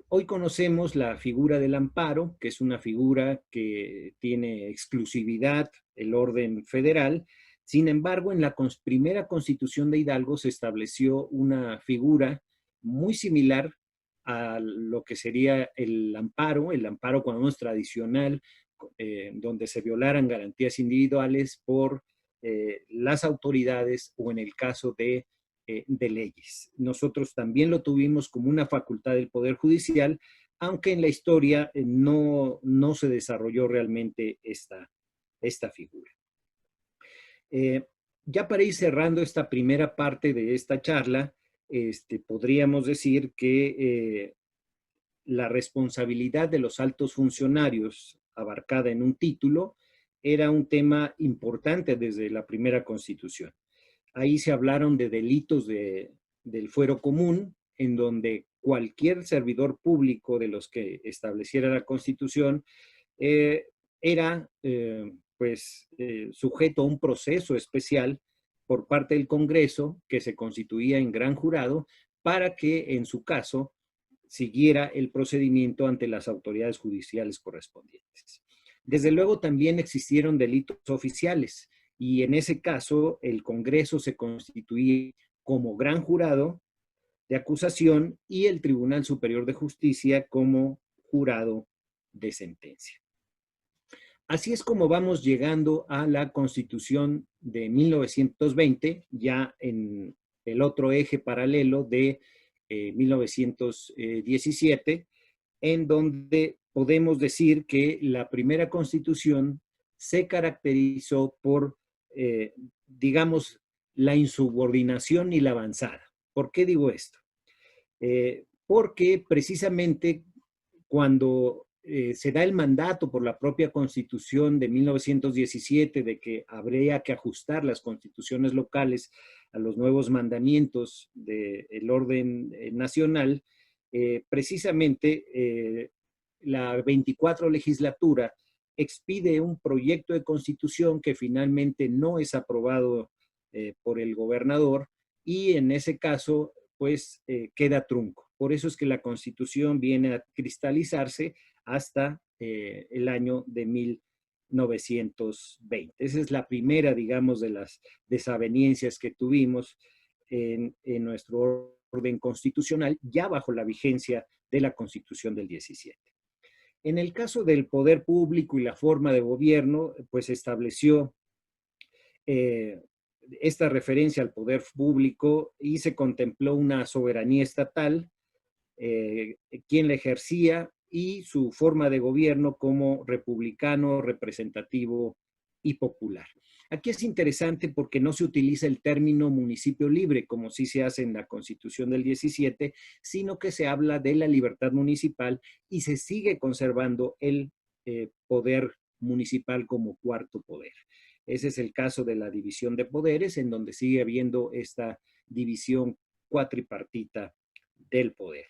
hoy conocemos la figura del amparo, que es una figura que tiene exclusividad, el orden federal. Sin embargo, en la primera Constitución de Hidalgo se estableció una figura muy similar a lo que sería el amparo cuando es tradicional, donde se violaran garantías individuales por las autoridades o en el caso de leyes. Nosotros también lo tuvimos como una facultad del Poder Judicial, aunque en la historia no se desarrolló realmente esta figura. Ya para ir cerrando esta primera parte de esta charla, podríamos decir que la responsabilidad de los altos funcionarios abarcada en un título era un tema importante desde la primera Constitución. Ahí se hablaron de delitos del fuero común, en donde cualquier servidor público de los que estableciera la Constitución era sujeto a un proceso especial por parte del Congreso que se constituía en gran jurado para que en su caso siguiera el procedimiento ante las autoridades judiciales correspondientes. Desde luego también existieron delitos oficiales y en ese caso el Congreso se constituía como gran jurado de acusación y el Tribunal Superior de Justicia como jurado de sentencia. Así es como vamos llegando a la Constitución de 1920, ya en el otro eje paralelo de 1917, en donde podemos decir que la primera Constitución se caracterizó por, digamos, la insubordinación y la avanzada. ¿Por qué digo esto? Porque precisamente cuando se da el mandato por la propia Constitución de 1917 de que habría que ajustar las constituciones locales a los nuevos mandamientos del orden nacional, precisamente la 24 legislatura expide un proyecto de constitución que finalmente no es aprobado por el gobernador y en ese caso pues queda trunco. Por eso es que la Constitución viene a cristalizarse hasta el año de 1920. Esa es la primera, digamos, de las desavenencias que tuvimos en nuestro orden constitucional, ya bajo la vigencia de la Constitución del 17. En el caso del poder público y la forma de gobierno, pues estableció esta referencia al poder público y se contempló una soberanía estatal, quien la ejercía, y su forma de gobierno como republicano, representativo y popular. Aquí es interesante porque no se utiliza el término municipio libre, como sí se hace en la Constitución del 17, sino que se habla de la libertad municipal y se sigue conservando el poder municipal como cuarto poder. Ese es el caso de la división de poderes, en donde sigue habiendo esta división cuatripartita del poder.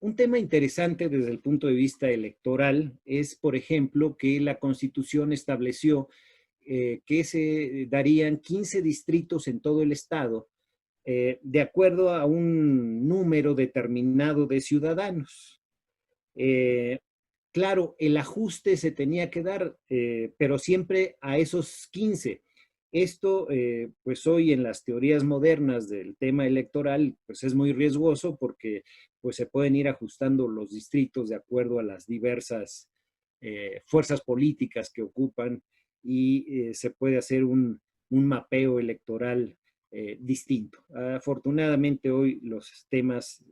Un tema interesante desde el punto de vista electoral es, por ejemplo, que la Constitución estableció que se darían 15 distritos en todo el estado de acuerdo a un número determinado de ciudadanos. Claro, el ajuste se tenía que dar, pero siempre a esos 15. Esto, pues hoy en las teorías modernas del tema electoral, pues es muy riesgoso porque pues se pueden ir ajustando los distritos de acuerdo a las diversas fuerzas políticas que ocupan y se puede hacer un mapeo electoral distinto. Afortunadamente hoy los temas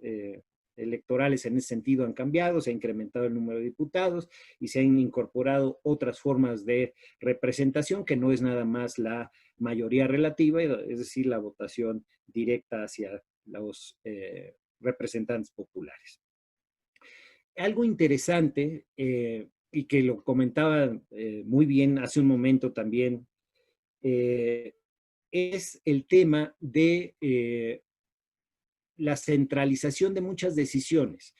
electorales en ese sentido han cambiado, se ha incrementado el número de diputados y se han incorporado otras formas de representación que no es nada más la mayoría relativa, es decir, la votación directa hacia los representantes populares. Algo interesante, y que lo comentaba muy bien hace un momento también, es el tema de la centralización de muchas decisiones,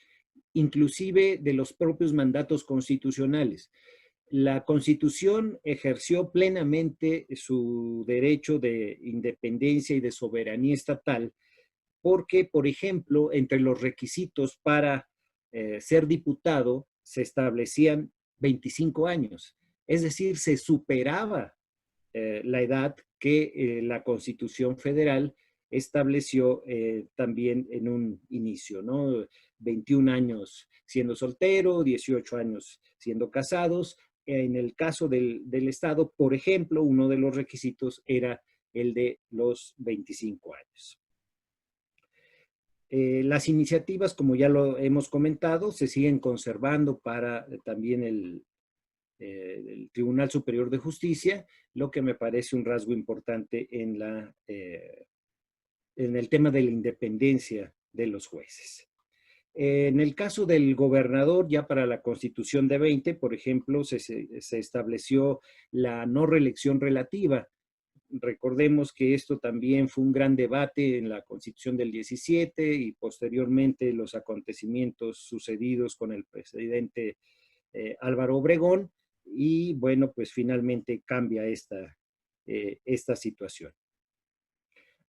inclusive de los propios mandatos constitucionales. La Constitución ejerció plenamente su derecho de independencia y de soberanía estatal porque, por ejemplo, entre los requisitos para ser diputado se establecían 25 años, es decir, se superaba la edad que la Constitución Federal estableció también en un inicio, ¿no? 21 años siendo soltero, 18 años siendo casados. En el caso del Estado, por ejemplo, uno de los requisitos era el de los 25 años. Las iniciativas, como ya lo hemos comentado, se siguen conservando para también el Tribunal Superior de Justicia, lo que me parece un rasgo importante en el tema de la independencia de los jueces. En el caso del gobernador, ya para la Constitución de 20, por ejemplo, se estableció la no reelección relativa. Recordemos que esto también fue un gran debate en la Constitución del 17 y posteriormente los acontecimientos sucedidos con el presidente Álvaro Obregón, y bueno, pues finalmente cambia esta situación.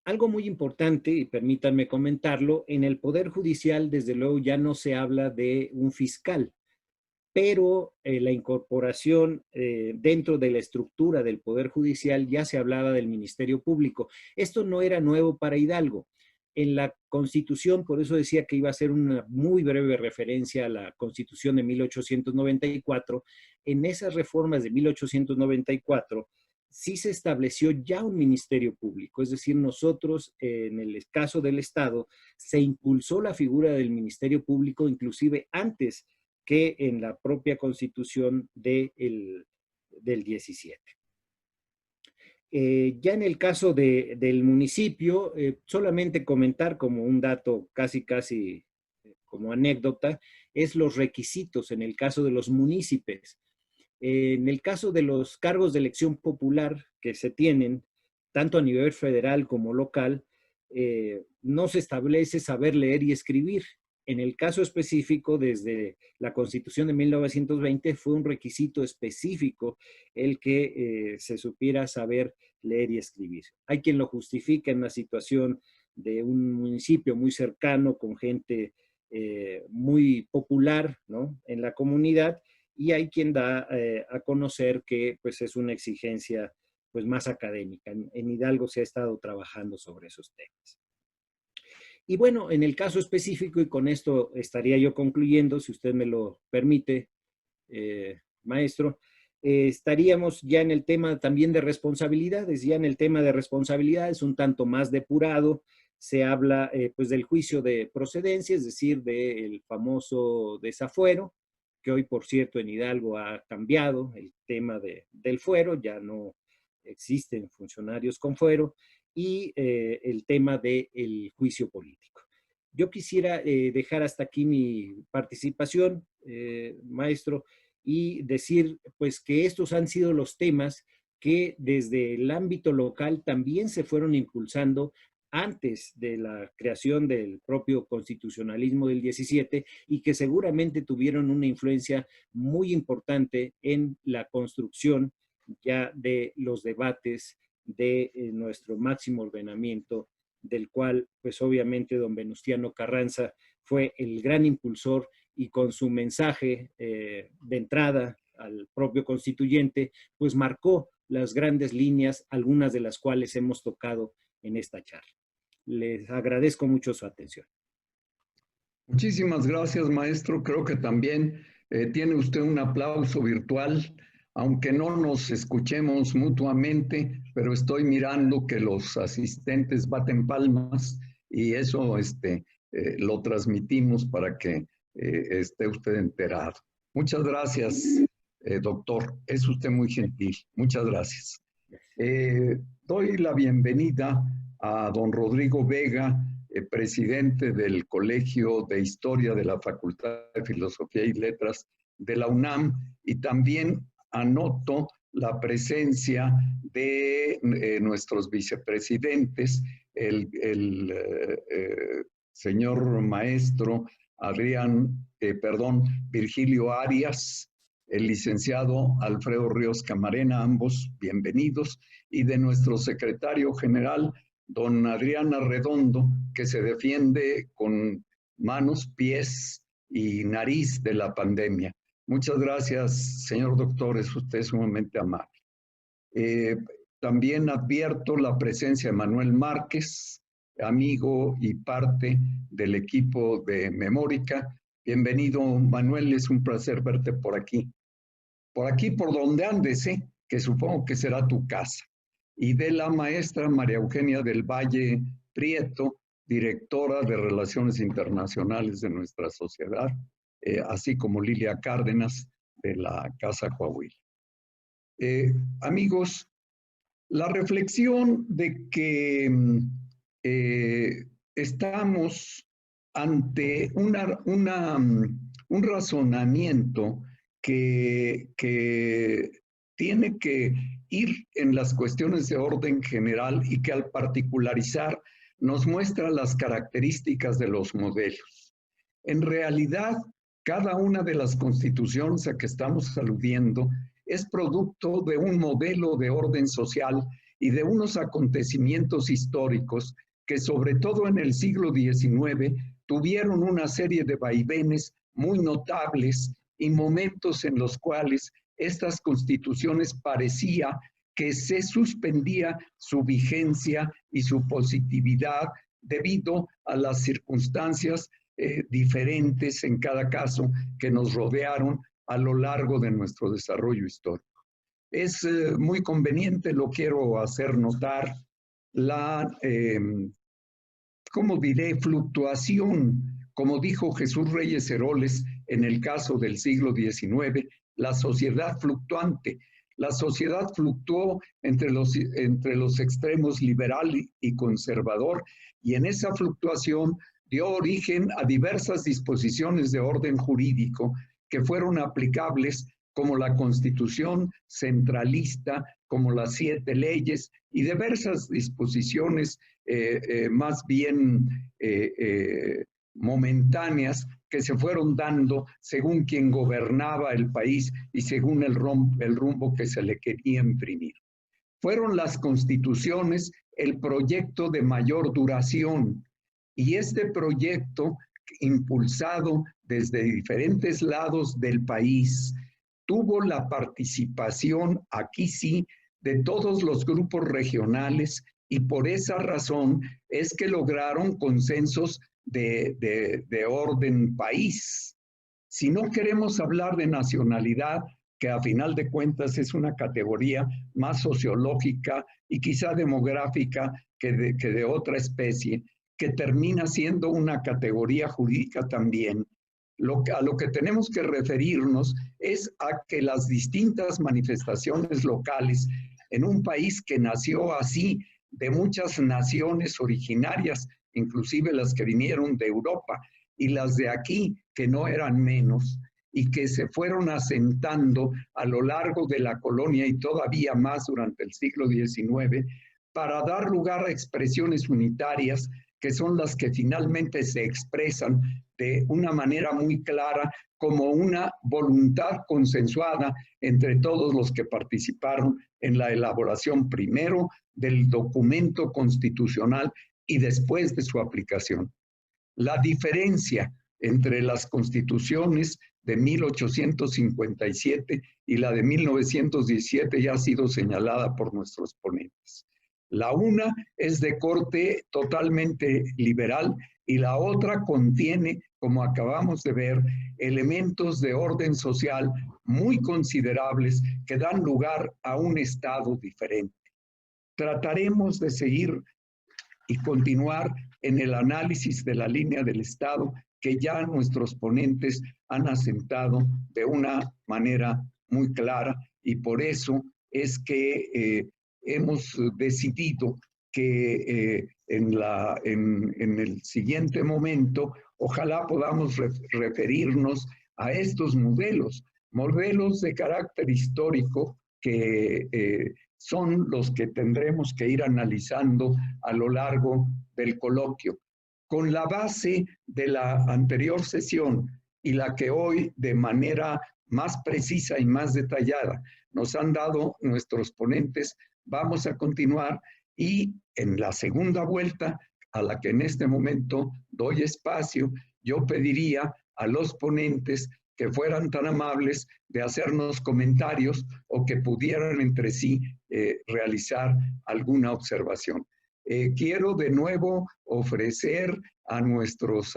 Algo muy importante, y permítanme comentarlo, en el Poder Judicial, desde luego, ya no se habla de un fiscal, pero la incorporación dentro de la estructura del Poder Judicial ya se hablaba del Ministerio Público. Esto no era nuevo para Hidalgo. En la Constitución, por eso decía que iba a ser una muy breve referencia a la Constitución de 1894, en esas reformas de 1894 sí se estableció ya un Ministerio Público, es decir, nosotros en el caso del Estado se impulsó la figura del Ministerio Público inclusive antes que en la propia Constitución del 17. Ya en el caso del municipio, solamente comentar como un dato casi como anécdota, es los requisitos en el caso de los municipios. En el caso de los cargos de elección popular que se tienen, tanto a nivel federal como local, no se establece saber leer y escribir. En el caso específico, desde la Constitución de 1920, fue un requisito específico el que se supiera saber leer y escribir. Hay quien lo justifica en una situación de un municipio muy cercano, con gente muy popular, ¿no?, en la comunidad, y hay quien da a conocer que pues, es una exigencia pues, más académica. En Hidalgo se ha estado trabajando sobre esos temas. Y bueno, en el caso específico, y con esto estaría yo concluyendo, si usted me lo permite, maestro, estaríamos ya en el tema también de responsabilidades. Ya en el tema de responsabilidades un tanto más depurado, se habla pues del juicio de procedencia, es decir, del famoso desafuero, que hoy, por cierto, en Hidalgo ha cambiado el tema del fuero, ya no existen funcionarios con fuero, y el tema del juicio político. Yo quisiera dejar hasta aquí mi participación, maestro, y decir pues que estos han sido los temas que desde el ámbito local también se fueron impulsando antes de la creación del propio constitucionalismo del 17 y que seguramente tuvieron una influencia muy importante en la construcción ya de los debates de nuestro máximo ordenamiento, del cual pues obviamente don Venustiano Carranza fue el gran impulsor y con su mensaje de entrada al propio constituyente, pues marcó las grandes líneas, algunas de las cuales hemos tocado en esta charla. Les agradezco mucho su atención. Muchísimas gracias, maestro. Creo que también tiene usted un aplauso virtual, aunque no nos escuchemos mutuamente, pero estoy mirando que los asistentes baten palmas y eso lo transmitimos para que esté usted enterado. Muchas gracias, doctor. Es usted muy gentil. Muchas gracias. Doy la bienvenida a don Rodrigo Vega, presidente del Colegio de Historia de la Facultad de Filosofía y Letras de la UNAM, y también anoto la presencia de nuestros vicepresidentes, el señor maestro Virgilio Arias, el licenciado Alfredo Ríos Camarena, ambos bienvenidos, y de nuestro secretario general, don Adrián Arredondo, que se defiende con manos, pies y nariz de la pandemia. Muchas gracias, señor doctor, es usted sumamente amable. También advierto la presencia de Manuel Márquez, amigo y parte del equipo de Memórica. Bienvenido, Manuel, es un placer verte por aquí. Por aquí, por donde andes, que supongo que será tu casa. Y de la maestra María Eugenia del Valle Prieto, directora de Relaciones Internacionales de nuestra sociedad, así como Lilia Cárdenas de la Casa Coahuila. Amigos, la reflexión de que estamos ante un razonamiento que tiene que ir en las cuestiones de orden general y que al particularizar nos muestra las características de los modelos. En realidad, cada una de las constituciones a que estamos aludiendo es producto de un modelo de orden social y de unos acontecimientos históricos que sobre todo en el siglo XIX tuvieron una serie de vaivenes muy notables y momentos en los cuales estas constituciones parecía que se suspendía su vigencia y su positividad debido a las circunstancias diferentes en cada caso que nos rodearon a lo largo de nuestro desarrollo histórico. Es muy conveniente, lo quiero hacer notar, la, ¿cómo diré?, fluctuación, como dijo Jesús Reyes Heroles en el caso del siglo XIX, la sociedad fluctuante. La sociedad fluctuó entre los extremos liberal y conservador, y en esa fluctuación dio origen a diversas disposiciones de orden jurídico que fueron aplicables, como la Constitución centralista, como las 7 leyes y diversas disposiciones más bien momentáneas que se fueron dando según quien gobernaba el país y según el rumbo que se le quería imprimir. Fueron las constituciones el proyecto de mayor duración, y este proyecto, impulsado desde diferentes lados del país, tuvo la participación, aquí sí, de todos los grupos regionales Y por esa razón es que lograron consensos de orden país. Si no queremos hablar de nacionalidad, que a final de cuentas es una categoría más sociológica y quizá demográfica que de otra especie, que termina siendo una categoría jurídica también, a lo que tenemos que referirnos es a que las distintas manifestaciones locales en un país que nació así, de muchas naciones originarias, inclusive las que vinieron de Europa, y las de aquí, que no eran menos, y que se fueron asentando a lo largo de la colonia y todavía más durante el siglo XIX, para dar lugar a expresiones unitarias que son las que finalmente se expresan de una manera muy clara como una voluntad consensuada entre todos los que participaron en la elaboración primero del documento constitucional y después de su aplicación. La diferencia entre las constituciones de 1857 y la de 1917 ya ha sido señalada por nuestros ponentes. La una es de corte totalmente liberal y la otra contiene, como acabamos de ver, elementos de orden social muy considerables que dan lugar a un Estado diferente. Trataremos de seguir y continuar en el análisis de la línea del Estado que ya nuestros ponentes han asentado de una manera muy clara, y por eso es que hemos decidido que en el siguiente momento ojalá podamos referirnos a estos modelos de carácter histórico que son los que tendremos que ir analizando a lo largo del coloquio. Con la base de la anterior sesión y la que hoy de manera más precisa y más detallada nos han dado nuestros ponentes, vamos a continuar, y en la segunda vuelta, a la que en este momento doy espacio, yo pediría a los ponentes que fueran tan amables de hacernos comentarios o que pudieran entre sí realizar alguna observación. Quiero de nuevo ofrecer a nuestros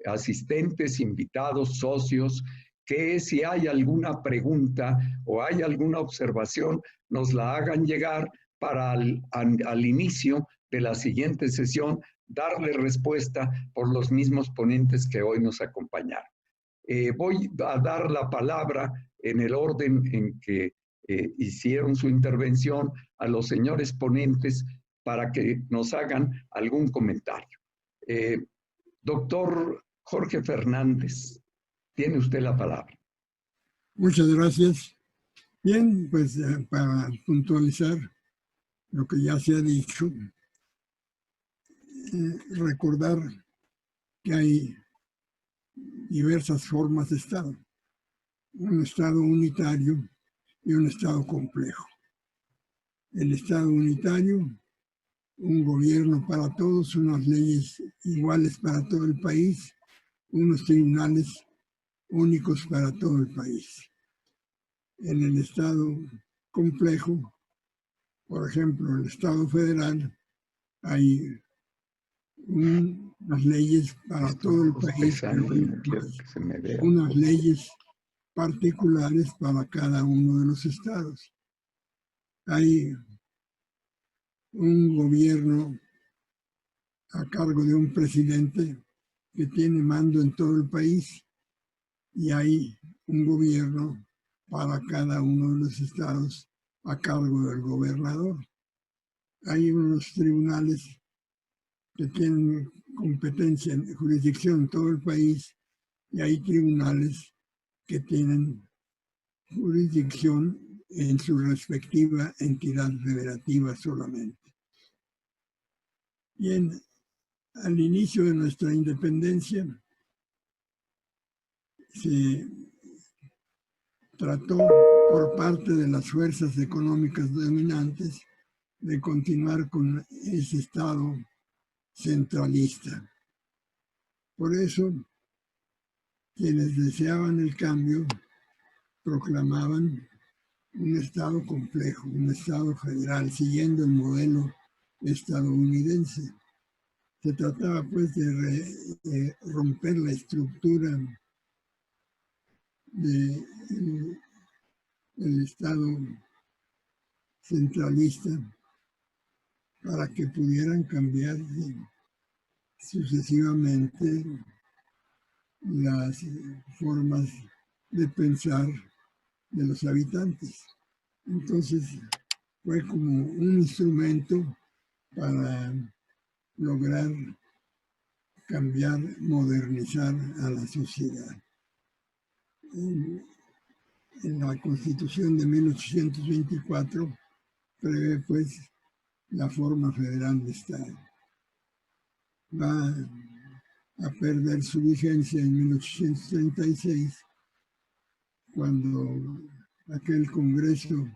asistentes, invitados, socios, que si hay alguna pregunta o hay alguna observación, nos la hagan llegar para al inicio de la siguiente sesión darle respuesta por los mismos ponentes que hoy nos acompañaron. Voy a dar la palabra en el orden en que hicieron su intervención a los señores ponentes para que nos hagan algún comentario. Doctor Jorge Fernández, tiene usted la palabra. Muchas gracias. Bien, pues para puntualizar lo que ya se ha dicho, recordar que hay diversas formas de Estado. Un Estado unitario y un Estado complejo. El Estado unitario, un gobierno para todos, unas leyes iguales para todo el país, unos tribunales únicos para todo el país. En el Estado complejo, por ejemplo, el Estado federal, hay unas leyes para todo el país, pero hay unas leyes particulares para cada uno de los estados. Hay un gobierno a cargo de un presidente que tiene mando en todo el país y hay un gobierno para cada uno de los estados a cargo del gobernador. Hay unos tribunales que tienen competencia en jurisdicción en todo el país y hay tribunales que tienen jurisdicción en su respectiva entidad federativa solamente. Bien, al inicio de nuestra independencia se trató por parte de las fuerzas económicas dominantes de continuar con ese Estado centralista. Por eso, quienes deseaban el cambio proclamaban un Estado complejo, un Estado federal, siguiendo el modelo estadounidense. Se trataba pues de romper la estructura del Estado centralista para que pudieran cambiar sucesivamente las formas de pensar de los habitantes. Entonces fue como un instrumento para lograr cambiar, modernizar a la sociedad. En la Constitución de 1824 prevé pues la forma federal de Estado. Va a perder su vigencia en 1836, cuando aquel Congreso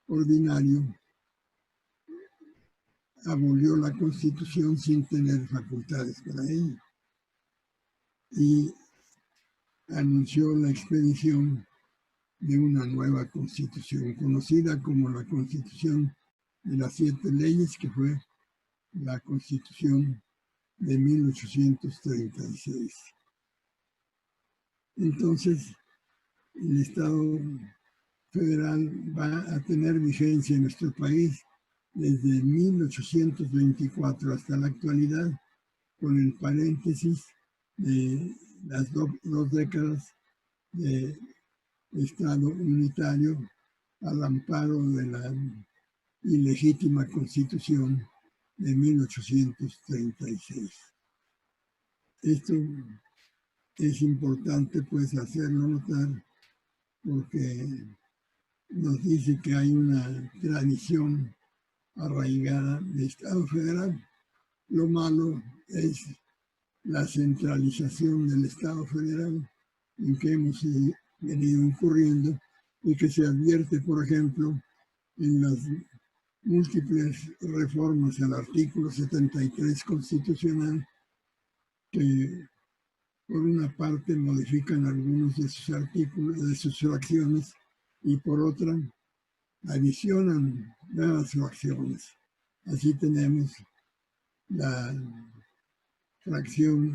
ordinario abolió la Constitución sin tener facultades para ello y anunció la expedición de una nueva Constitución, conocida como la Constitución de las 7 leyes, que fue la Constitución de 1836. Entonces, el Estado federal va a tener vigencia en nuestro país desde 1824 hasta la actualidad, con el paréntesis de las dos décadas de Estado unitario al amparo de la ilegítima Constitución de 1836. Esto es importante pues hacerlo notar, porque nos dice que hay una tradición arraigada de Estado federal. Lo malo es la centralización del Estado federal en que hemos venido incurriendo y que se advierte, por ejemplo, en las múltiples reformas al artículo 73 constitucional, que por una parte modifican algunos de sus artículos, de sus fracciones, y por otra adicionan nuevas fracciones. Así tenemos la fracción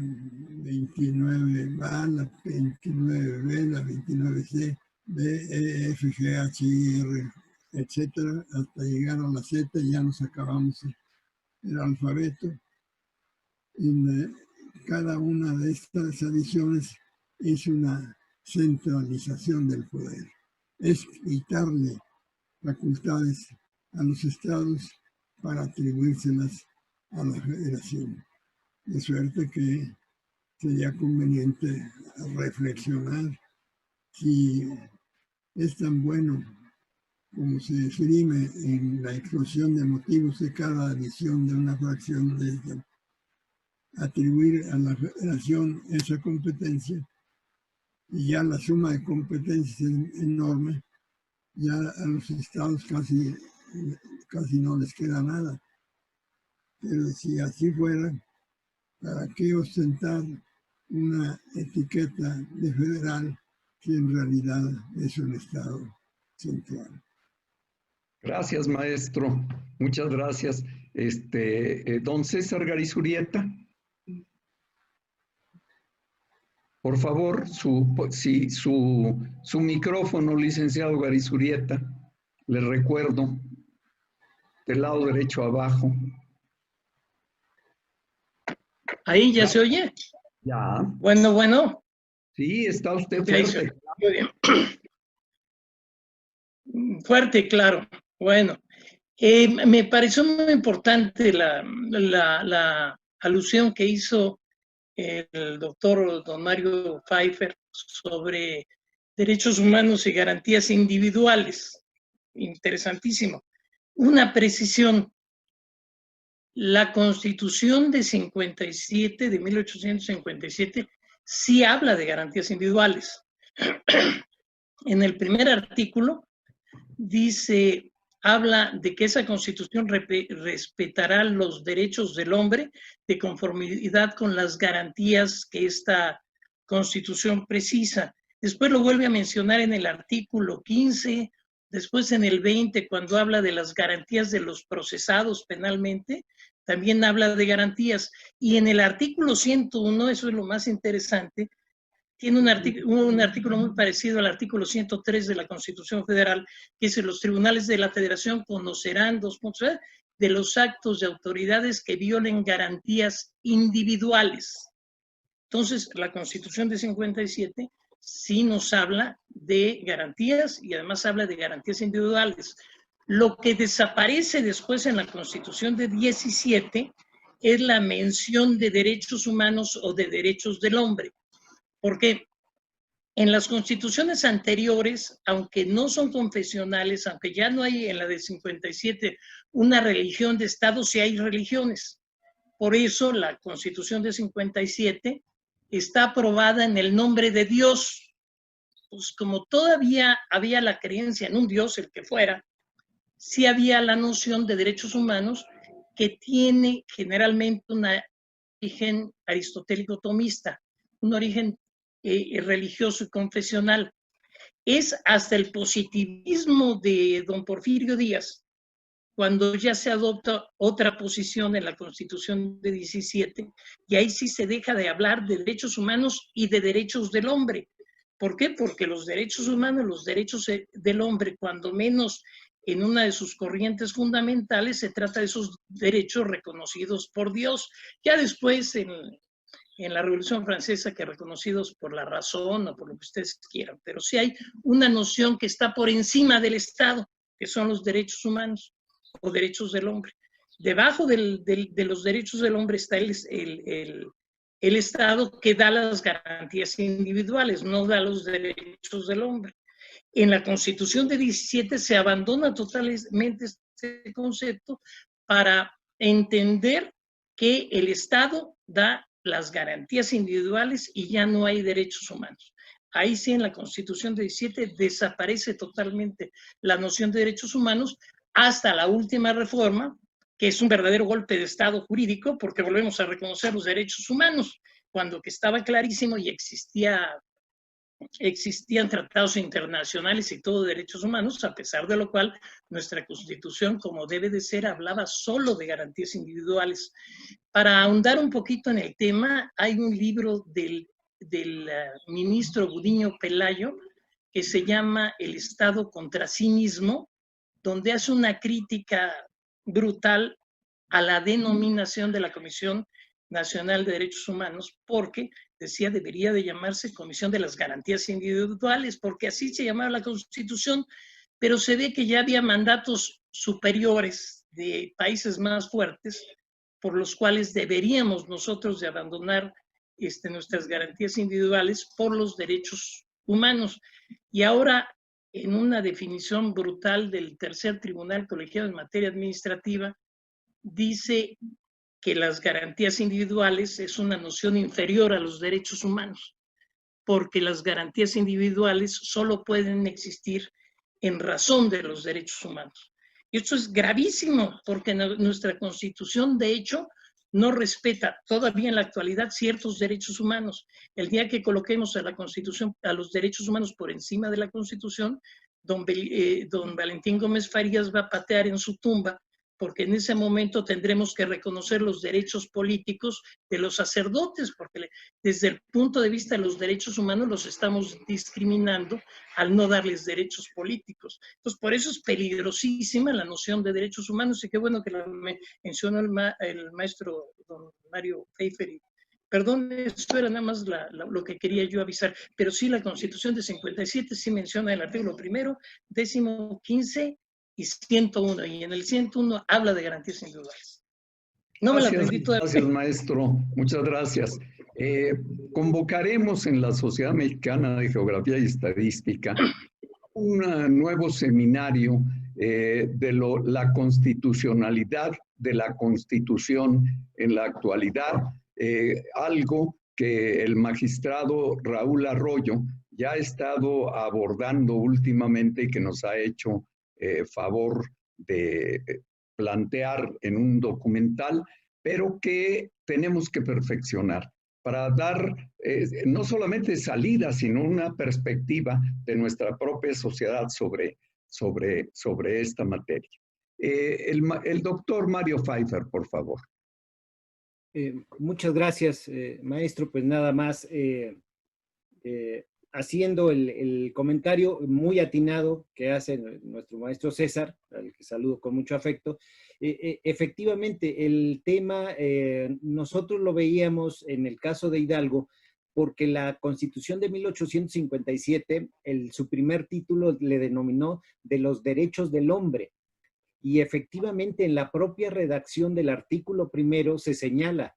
29A, la 29B, la 29C, B, E, F, G, H, I, R, etcétera, hasta llegar a la Z, y ya nos acabamos el alfabeto. En cada una de estas adiciones es una centralización del poder. Es quitarle facultades a los estados para atribuírselas a la federación. De suerte que sería conveniente reflexionar si es tan bueno como se esgrime en la exposición de motivos de cada adición de una fracción de esta, atribuir a la federación esa competencia, y ya la suma de competencias es enorme. Ya a los estados casi no les queda nada. Pero si así fuera, ¿para qué ostentar una etiqueta de federal si en realidad es un estado central? Gracias, maestro. Muchas gracias. Don César Garizurieta. Por favor, su micrófono, licenciado Garizurieta. Le recuerdo, del lado derecho abajo. ¿Ahí ya se oye? Ya. Bueno. Sí, está usted fuerte. Muy bien. Fuerte y claro. Bueno, me pareció muy importante la alusión que hizo el doctor don Mario Pfeiffer sobre derechos humanos y garantías individuales. Interesantísimo. Una precisión. La Constitución de 1857, sí habla de garantías individuales. En el primer artículo habla de que esa Constitución respetará los derechos del hombre de conformidad con las garantías que esta Constitución precisa. Después lo vuelve a mencionar en el artículo 15, Después en el 20, cuando habla de las garantías de los procesados penalmente, también habla de garantías. Y en el artículo 101, eso es lo más interesante, tiene un artículo muy parecido al artículo 103 de la Constitución Federal, que dice: los tribunales de la Federación conocerán, de los actos de autoridades que violen garantías individuales. Entonces, la Constitución de 57 sí nos habla de garantías y además habla de garantías individuales. Lo que desaparece después en la Constitución de 17 es la mención de derechos humanos o de derechos del hombre. Porque en las constituciones anteriores, aunque no son confesionales, aunque ya no hay en la de 57 una religión de Estado, sí hay religiones. Por eso la Constitución de 57 está aprobada en el nombre de Dios. Pues como todavía había la creencia en un Dios, el que fuera, sí había la noción de derechos humanos que tiene generalmente un origen aristotélico tomista, un origen religioso y confesional. Es hasta el positivismo de don Porfirio Díaz, cuando ya se adopta otra posición en la Constitución de 17, y ahí sí se deja de hablar de derechos humanos y de derechos del hombre. ¿Por qué? Porque los derechos humanos, los derechos del hombre, cuando menos en una de sus corrientes fundamentales, se trata de esos derechos reconocidos por Dios. Ya después, en la Revolución Francesa, que reconocidos por la razón o por lo que ustedes quieran, pero sí hay una noción que está por encima del Estado, que son los derechos humanos o derechos del hombre. Debajo de los derechos del hombre está el Estado, que da las garantías individuales, no da los derechos del hombre. En la Constitución de 17 se abandona totalmente este concepto para entender que el Estado da las garantías individuales y ya no hay derechos humanos. Ahí sí, en la Constitución de 17 desaparece totalmente la noción de derechos humanos hasta la última reforma, que es un verdadero golpe de Estado jurídico, porque volvemos a reconocer los derechos humanos, cuando que estaba clarísimo y existían tratados internacionales y todo de derechos humanos, a pesar de lo cual nuestra Constitución, como debe de ser, hablaba solo de garantías individuales. Para ahondar un poquito en el tema, hay un libro del ministro Gudiño Pelayo que se llama El Estado contra sí mismo, donde hace una crítica brutal a la denominación de la Comisión Nacional de Derechos Humanos, porque decía debería de llamarse Comisión de las Garantías Individuales, porque así se llamaba la Constitución, pero se ve que ya había mandatos superiores de países más fuertes por los cuales deberíamos nosotros de abandonar nuestras garantías individuales por los derechos humanos. Y ahora, en una definición brutal del tercer tribunal colegiado en materia administrativa, dice que las garantías individuales es una noción inferior a los derechos humanos, porque las garantías individuales solo pueden existir en razón de los derechos humanos. Y esto es gravísimo, porque nuestra Constitución, de hecho, no respeta todavía en la actualidad ciertos derechos humanos. El día que coloquemos a la Constitución, a los derechos humanos por encima de la Constitución, don Valentín Gómez Farías va a patear en su tumba, porque en ese momento tendremos que reconocer los derechos políticos de los sacerdotes, porque desde el punto de vista de los derechos humanos los estamos discriminando al no darles derechos políticos. Entonces, por eso es peligrosísima la noción de derechos humanos, y qué bueno que la mencionó el maestro don Mario Pfeiffer. Perdón, esto era nada más lo que quería yo avisar, pero sí, la Constitución de 57 sí menciona el artículo 1, 10, 15 y 101, y en el 101 habla de garantías individuales. No me la aprendí todavía. Gracias, maestro. Muchas gracias. Convocaremos en la Sociedad Mexicana de Geografía y Estadística un nuevo seminario de la constitucionalidad de la Constitución en la actualidad, algo que el magistrado Raúl Arroyo ya ha estado abordando últimamente y que nos ha hecho favor de plantear en un documental, pero que tenemos que perfeccionar para dar no solamente salida, sino una perspectiva de nuestra propia sociedad sobre sobre esta materia. El doctor Mario Pfeiffer, por favor. Muchas gracias, maestro. Pues nada más, haciendo el comentario muy atinado que hace nuestro maestro César, al que saludo con mucho afecto. Efectivamente, el tema, nosotros lo veíamos en el caso de Hidalgo, porque la Constitución de 1857, su primer título le denominó de los derechos del hombre. Y efectivamente, en la propia redacción del artículo primero se señala,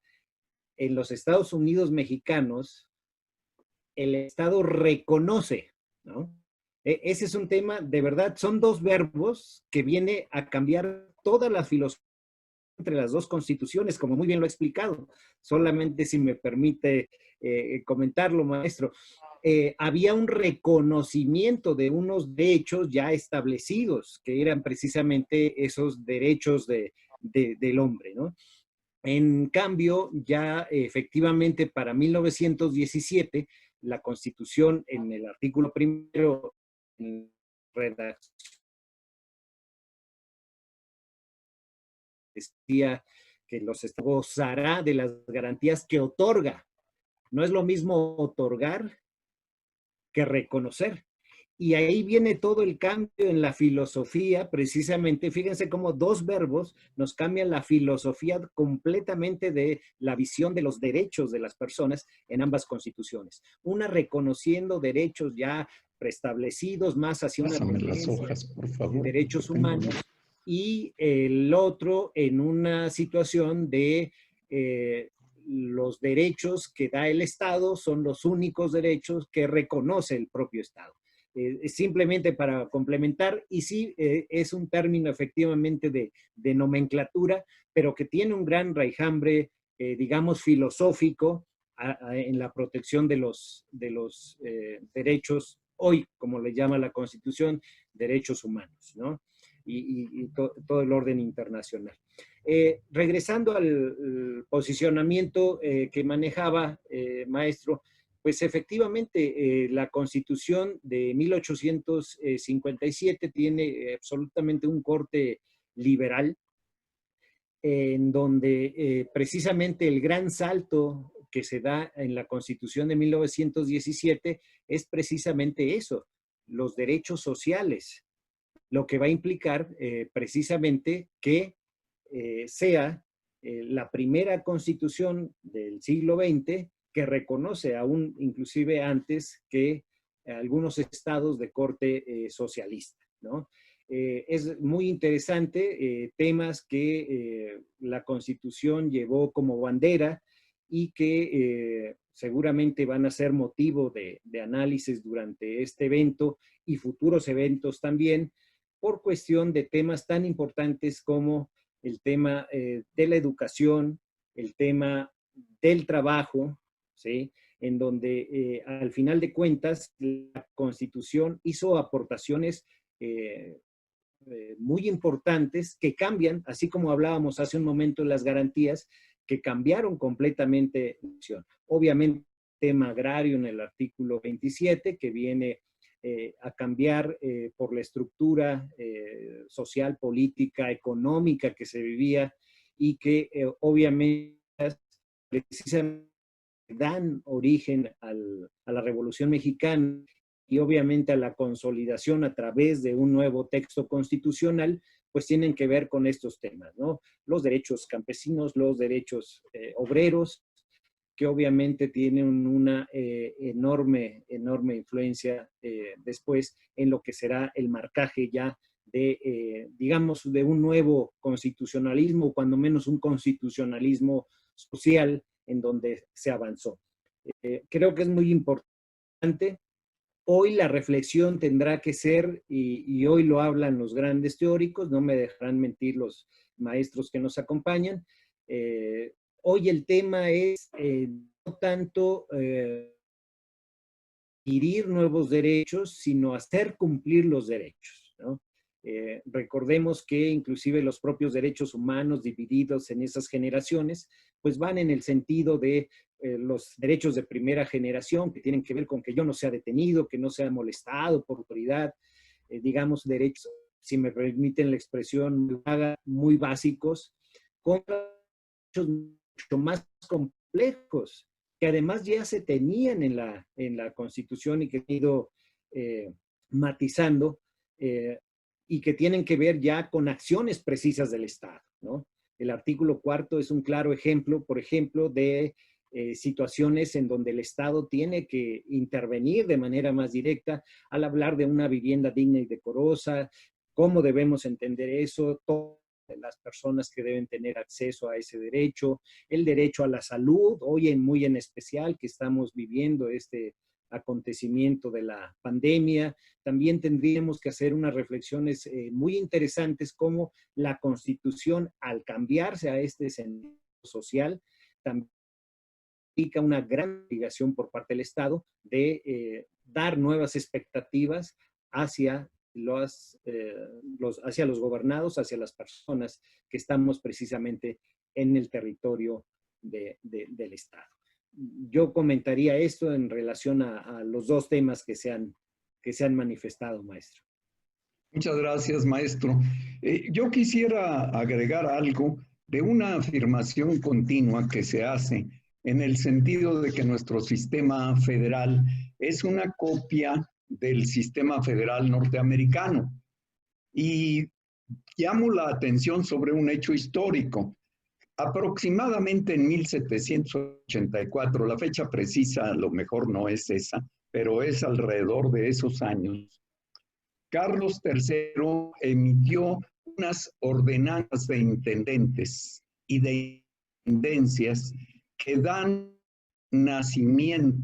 en los Estados Unidos mexicanos, el Estado reconoce, ¿no? Ese es un tema, de verdad, son dos verbos que viene a cambiar toda la filosofía entre las dos constituciones, como muy bien lo he explicado. Solamente si me permite comentarlo, maestro. Había un reconocimiento de unos derechos ya establecidos, que eran precisamente esos derechos del hombre, ¿no? En cambio, ya efectivamente para 1917, la Constitución en el artículo primero, en redacción, decía que los estados gozará de las garantías que otorga. No es lo mismo otorgar que reconocer. Y ahí viene todo el cambio en la filosofía, precisamente. Fíjense cómo dos verbos nos cambian la filosofía completamente de la visión de los derechos de las personas en ambas constituciones. Una reconociendo derechos ya preestablecidos, más hacia una tendencia de derechos humanos, y el otro en una situación de los derechos que da el Estado son los únicos derechos que reconoce el propio Estado. Simplemente para complementar, y sí, es un término efectivamente de nomenclatura, pero que tiene un gran raijambre, digamos, filosófico en la protección de los derechos, hoy, como le llama la Constitución, derechos humanos, ¿no? Y todo el orden internacional. Regresando al posicionamiento que manejaba, maestro, pues efectivamente la Constitución de 1857 tiene absolutamente un corte liberal, en donde precisamente el gran salto que se da en la Constitución de 1917 es precisamente eso, los derechos sociales, lo que va a implicar precisamente que sea la primera Constitución del siglo XX que reconoce aún inclusive antes que algunos estados de corte socialista, ¿no? Es muy interesante, temas que la Constitución llevó como bandera y que seguramente van a ser motivo de análisis durante este evento y futuros eventos también, por cuestión de temas tan importantes como el tema de la educación, el tema del trabajo, ¿sí? En donde al final de cuentas la Constitución hizo aportaciones muy importantes que cambian, así como hablábamos hace un momento de las garantías, que cambiaron completamente la acción. Obviamente, tema agrario en el artículo 27, que viene a cambiar por la estructura social, política, económica que se vivía y que obviamente precisamente dan origen a la Revolución Mexicana y obviamente a la consolidación a través de un nuevo texto constitucional, pues tienen que ver con estos temas, ¿no? Los derechos campesinos, los derechos obreros, que obviamente tienen una enorme influencia después en lo que será el marcaje ya de, digamos, de un nuevo constitucionalismo, cuando menos un constitucionalismo social en donde se avanzó. Creo que es muy importante. Hoy la reflexión tendrá que ser, y hoy lo hablan los grandes teóricos, no me dejarán mentir los maestros que nos acompañan, hoy el tema es no tanto adquirir nuevos derechos, sino hacer cumplir los derechos, ¿no? Recordemos que inclusive los propios derechos humanos divididos en esas generaciones, pues van en el sentido de los derechos de primera generación, que tienen que ver con que yo no sea detenido, que no sea molestado por autoridad, digamos, derechos, si me permiten la expresión, muy básicos, con derechos mucho más complejos, que además ya se tenían en la Constitución y que han ido matizando, y que tienen que ver ya con acciones precisas del Estado, ¿no? El artículo 4 es un claro ejemplo, por ejemplo, de situaciones en donde el Estado tiene que intervenir de manera más directa al hablar de una vivienda digna y decorosa, cómo debemos entender eso, todas las personas que deben tener acceso a ese derecho, el derecho a la salud, hoy muy en especial que estamos viviendo este acontecimiento de la pandemia. También tendríamos que hacer unas reflexiones muy interesantes como la Constitución, al cambiarse a este sentido social, también implica una gran obligación por parte del Estado de dar nuevas expectativas hacia hacia los gobernados, hacia las personas que estamos precisamente en el territorio del Estado. Yo comentaría esto en relación a los dos temas que se han manifestado, maestro. Muchas gracias, maestro. Yo quisiera agregar algo de una afirmación continua que se hace en el sentido de que nuestro sistema federal es una copia del sistema federal norteamericano. Y llamo la atención sobre un hecho histórico. Aproximadamente en 1784, la fecha precisa a lo mejor no es esa, pero es alrededor de esos años, Carlos III emitió unas ordenanzas de intendentes y de intendencias que dan nacimiento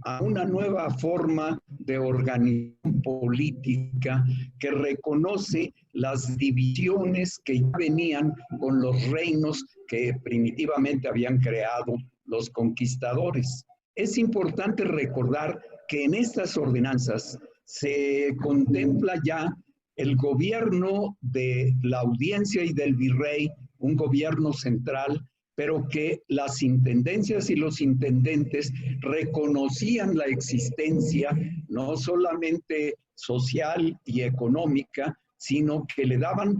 a una nueva forma de organización política que reconoce las divisiones que ya venían con los reinos que primitivamente habían creado los conquistadores. Es importante recordar que en estas ordenanzas se contempla ya el gobierno de la audiencia y del virrey, un gobierno central, pero que las intendencias y los intendentes reconocían la existencia no solamente social y económica, sino que le daban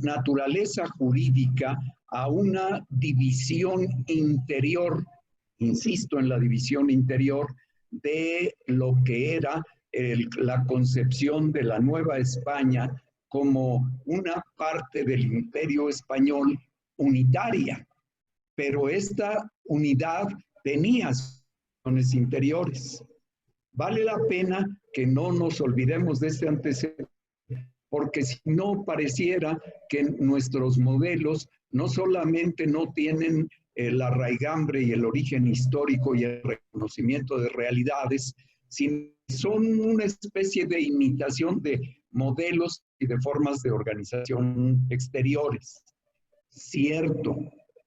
naturaleza jurídica a una división interior, insisto en la división interior, de lo que era la concepción de la Nueva España como una parte del Imperio Español unitaria. Pero esta unidad tenía sus interiores. Vale la pena que no nos olvidemos de este antecedente, porque si no pareciera que nuestros modelos no solamente no tienen la raigambre y el origen histórico y el reconocimiento de realidades, sino que son una especie de imitación de modelos y de formas de organización exteriores. Cierto,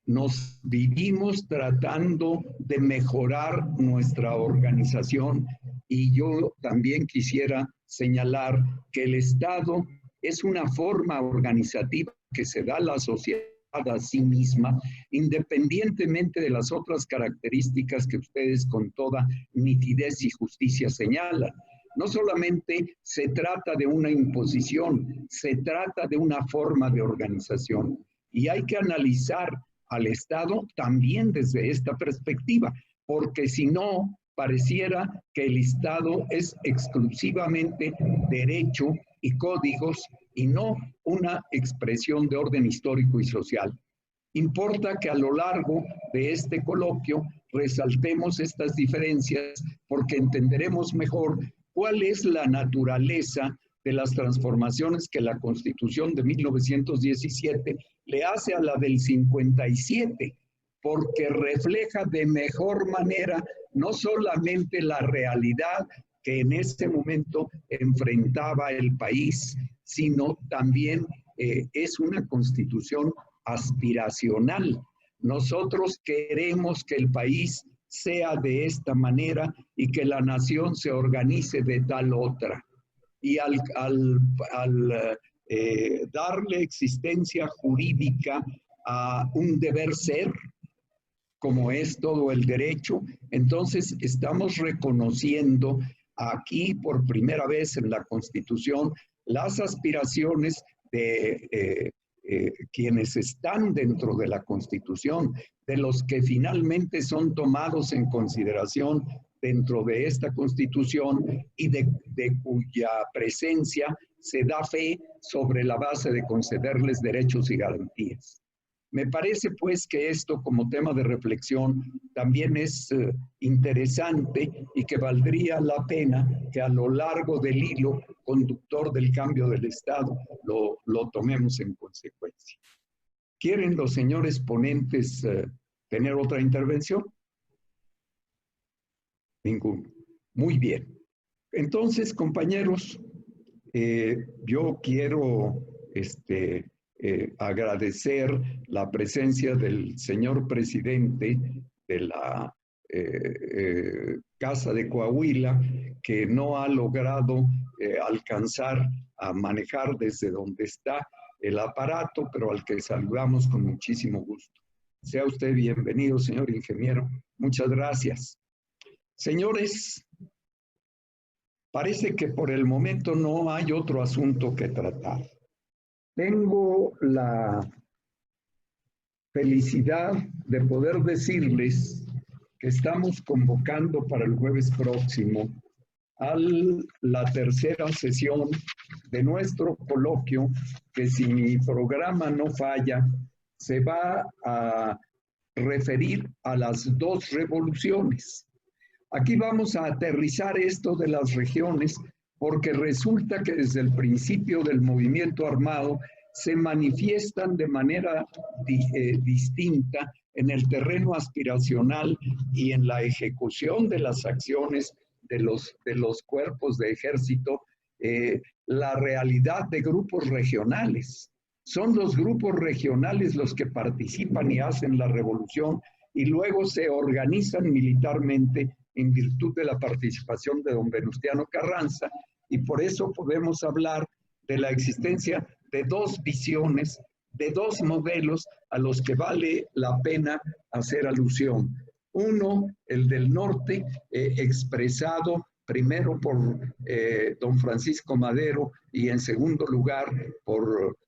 nos vivimos tratando de mejorar nuestra organización y yo también quisiera señalar que el Estado es una forma organizativa que se da a la sociedad a sí misma, independientemente de las otras características que ustedes con toda nitidez y justicia señalan. No solamente se trata de una imposición, se trata de una forma de organización. Y hay que analizar al Estado también desde esta perspectiva, porque si no, pareciera que el Estado es exclusivamente derecho y códigos y no una expresión de orden histórico y social. Importa que a lo largo de este coloquio resaltemos estas diferencias porque entenderemos mejor cuál es la naturaleza de las transformaciones que la Constitución de 1917 le hace a la del 57, porque refleja de mejor manera no solamente la realidad que en ese momento enfrentaba el país, sino también es una Constitución aspiracional. Nosotros queremos que el país sea de esta manera y que la nación se organice de tal otra. Y al darle existencia jurídica a un deber ser, como es todo el derecho, entonces estamos reconociendo aquí por primera vez en la Constitución las aspiraciones de quienes están dentro de la Constitución, de los que finalmente son tomados en consideración dentro de esta Constitución y de cuya presencia se da fe sobre la base de concederles derechos y garantías. Me parece pues que esto como tema de reflexión también es interesante y que valdría la pena que a lo largo del hilo conductor del cambio del Estado lo tomemos en consecuencia. ¿Quieren los señores ponentes tener otra intervención? Ninguno. Muy bien. Entonces, compañeros, yo quiero agradecer la presencia del señor presidente de la Casa de Coahuila, que no ha logrado alcanzar a manejar desde donde está el aparato, pero al que saludamos con muchísimo gusto. Sea usted bienvenido, señor ingeniero. Muchas gracias. Señores, parece que por el momento no hay otro asunto que tratar. Tengo la felicidad de poder decirles que estamos convocando para el jueves próximo a la tercera sesión de nuestro coloquio, que si mi programa no falla, se va a referir a las dos revoluciones. Aquí vamos a aterrizar esto de las regiones, porque resulta que desde el principio del movimiento armado se manifiestan de manera distinta en el terreno aspiracional y en la ejecución de las acciones de los cuerpos de ejército, la realidad de grupos regionales. Son los grupos regionales los que participan y hacen la revolución y luego se organizan militarmente en virtud de la participación de don Venustiano Carranza, y por eso podemos hablar de la existencia de dos visiones, de dos modelos a los que vale la pena hacer alusión. Uno, el del norte, expresado primero por don Francisco Madero y en segundo lugar por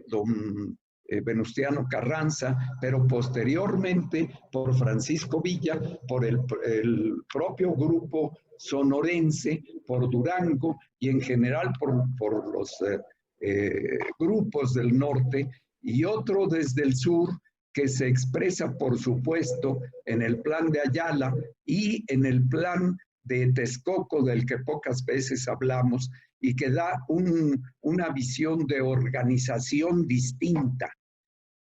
don Venustiano Carranza, pero posteriormente por Francisco Villa, por el propio grupo sonorense, por Durango y en general por los grupos del norte, y otro desde el sur que se expresa, por supuesto, en el plan de Ayala y en el plan de Texcoco, del que pocas veces hablamos, y que da una visión de organización distinta.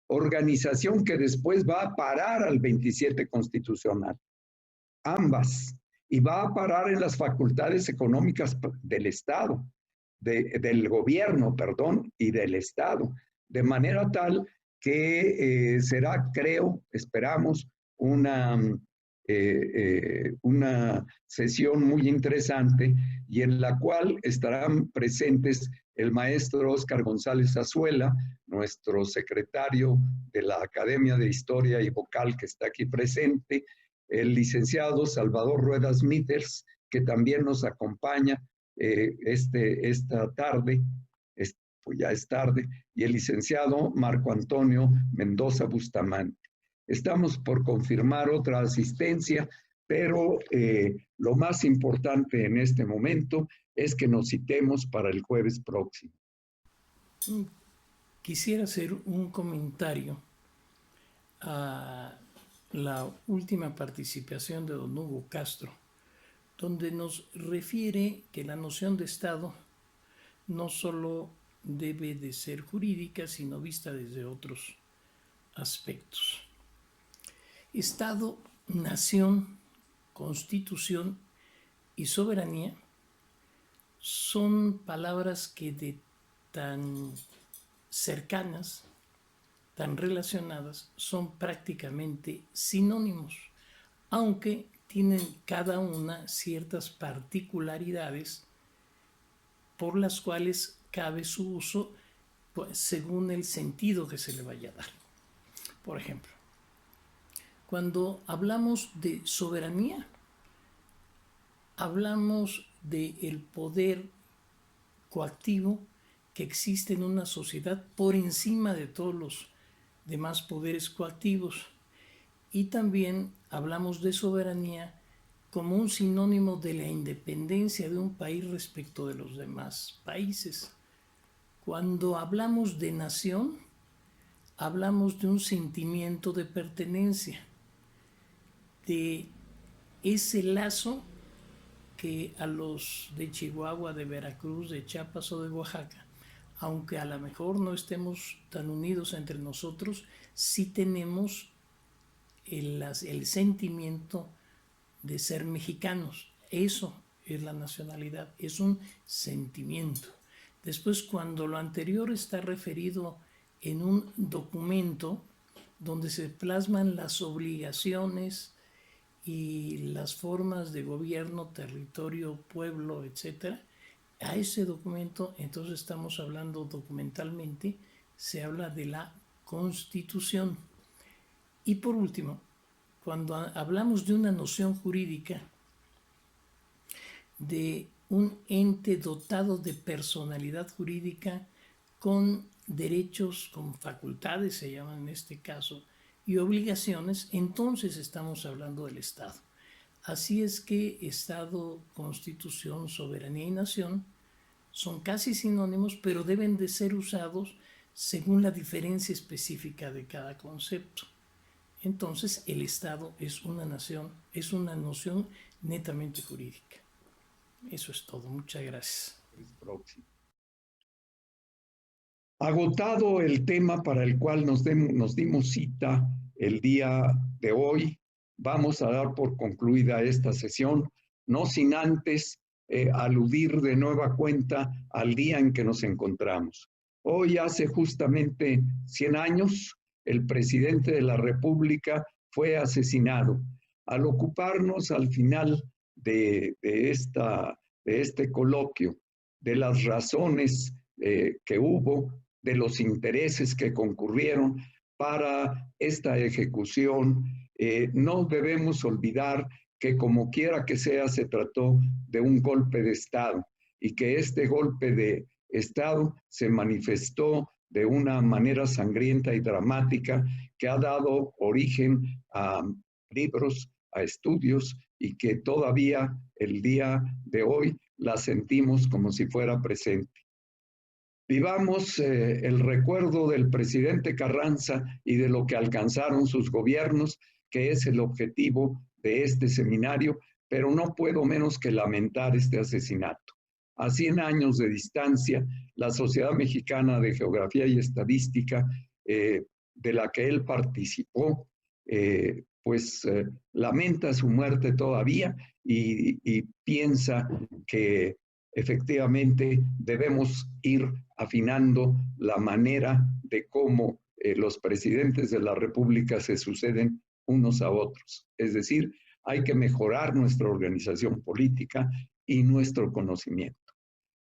Organización que después va a parar al 27 constitucional. Ambas. Y va a parar en las facultades económicas del Estado, del gobierno, perdón, y del Estado. De manera tal que será, creo, esperamos, una sesión muy interesante y en la cual estarán presentes el maestro Óscar González Azuela, nuestro secretario de la Academia de Historia y Vocal que está aquí presente, el licenciado Salvador Ruedas Mitters, que también nos acompaña esta tarde, pues ya es tarde, y el licenciado Marco Antonio Mendoza Bustamante. Estamos por confirmar otra asistencia, pero lo más importante en este momento es que nos citemos para el jueves próximo. Quisiera hacer un comentario a la última participación de don Hugo Castro, donde nos refiere que la noción de Estado no solo debe de ser jurídica, sino vista desde otros aspectos. Estado, nación, constitución y soberanía son palabras que de tan cercanas, tan relacionadas, son prácticamente sinónimos, aunque tienen cada una ciertas particularidades por las cuales cabe su uso, pues, según el sentido que se le vaya a dar. Por ejemplo, cuando hablamos de soberanía, hablamos del poder coactivo que existe en una sociedad por encima de todos los demás poderes coactivos. Y también hablamos de soberanía como un sinónimo de la independencia de un país respecto de los demás países. Cuando hablamos de nación, hablamos de un sentimiento de pertenencia, de ese lazo que a los de Chihuahua, de Veracruz, de Chiapas o de Oaxaca, aunque a lo mejor no estemos tan unidos entre nosotros, sí tenemos el sentimiento de ser mexicanos. Eso es la nacionalidad, es un sentimiento. Después, cuando lo anterior está referido en un documento donde se plasman las obligaciones y las formas de gobierno, territorio, pueblo, etc., a ese documento, entonces estamos hablando documentalmente, se habla de la Constitución. Y por último, cuando hablamos de una noción jurídica, de un ente dotado de personalidad jurídica con derechos, con facultades, se llaman en este caso, y obligaciones, entonces estamos hablando del Estado. Así es que Estado, Constitución, soberanía y nación son casi sinónimos, pero deben de ser usados según la diferencia específica de cada concepto. Entonces, el Estado es una nación, es una noción netamente jurídica. Eso es todo. Muchas gracias. Agotado el tema para el cual nos dimos cita el día de hoy, vamos a dar por concluida esta sesión, no sin antes aludir de nueva cuenta al día en que nos encontramos. Hoy hace justamente 100 años, el presidente de la República fue asesinado. Al ocuparnos al final de este coloquio, de las razones que hubo, de los intereses que concurrieron para esta ejecución, no debemos olvidar que como quiera que sea se trató de un golpe de Estado y que este golpe de Estado se manifestó de una manera sangrienta y dramática que ha dado origen a libros, a estudios y que todavía el día de hoy la sentimos como si fuera presente. Vivamos el recuerdo del presidente Carranza y de lo que alcanzaron sus gobiernos, que es el objetivo de este seminario, pero no puedo menos que lamentar este asesinato. A 100 años de distancia, la Sociedad Mexicana de Geografía y Estadística, de la que él participó, lamenta su muerte todavía y piensa que efectivamente debemos ir afinando la manera de cómo los presidentes de la República se suceden unos a otros. Es decir, hay que mejorar nuestra organización política y nuestro conocimiento.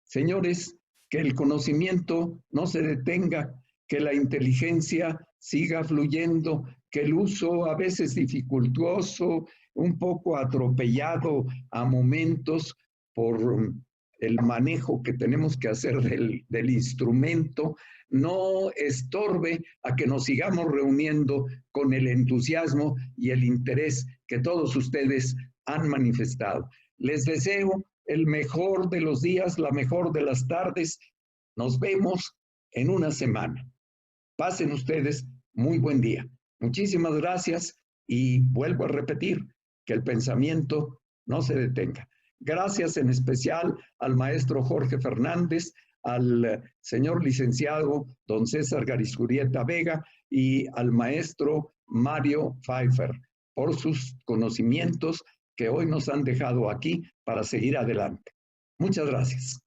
Señores, que el conocimiento no se detenga, que la inteligencia siga fluyendo, que el uso a veces dificultuoso, un poco atropellado a momentos por el manejo que tenemos que hacer del instrumento, no estorbe a que nos sigamos reuniendo con el entusiasmo y el interés que todos ustedes han manifestado. Les deseo el mejor de los días, la mejor de las tardes. Nos vemos en una semana. Pasen ustedes muy buen día. Muchísimas gracias y vuelvo a repetir que el pensamiento no se detenga. Gracias en especial al maestro Jorge Fernández, al señor licenciado don César Garizurieta Vega y al maestro Mario Pfeiffer por sus conocimientos que hoy nos han dejado aquí para seguir adelante. Muchas gracias.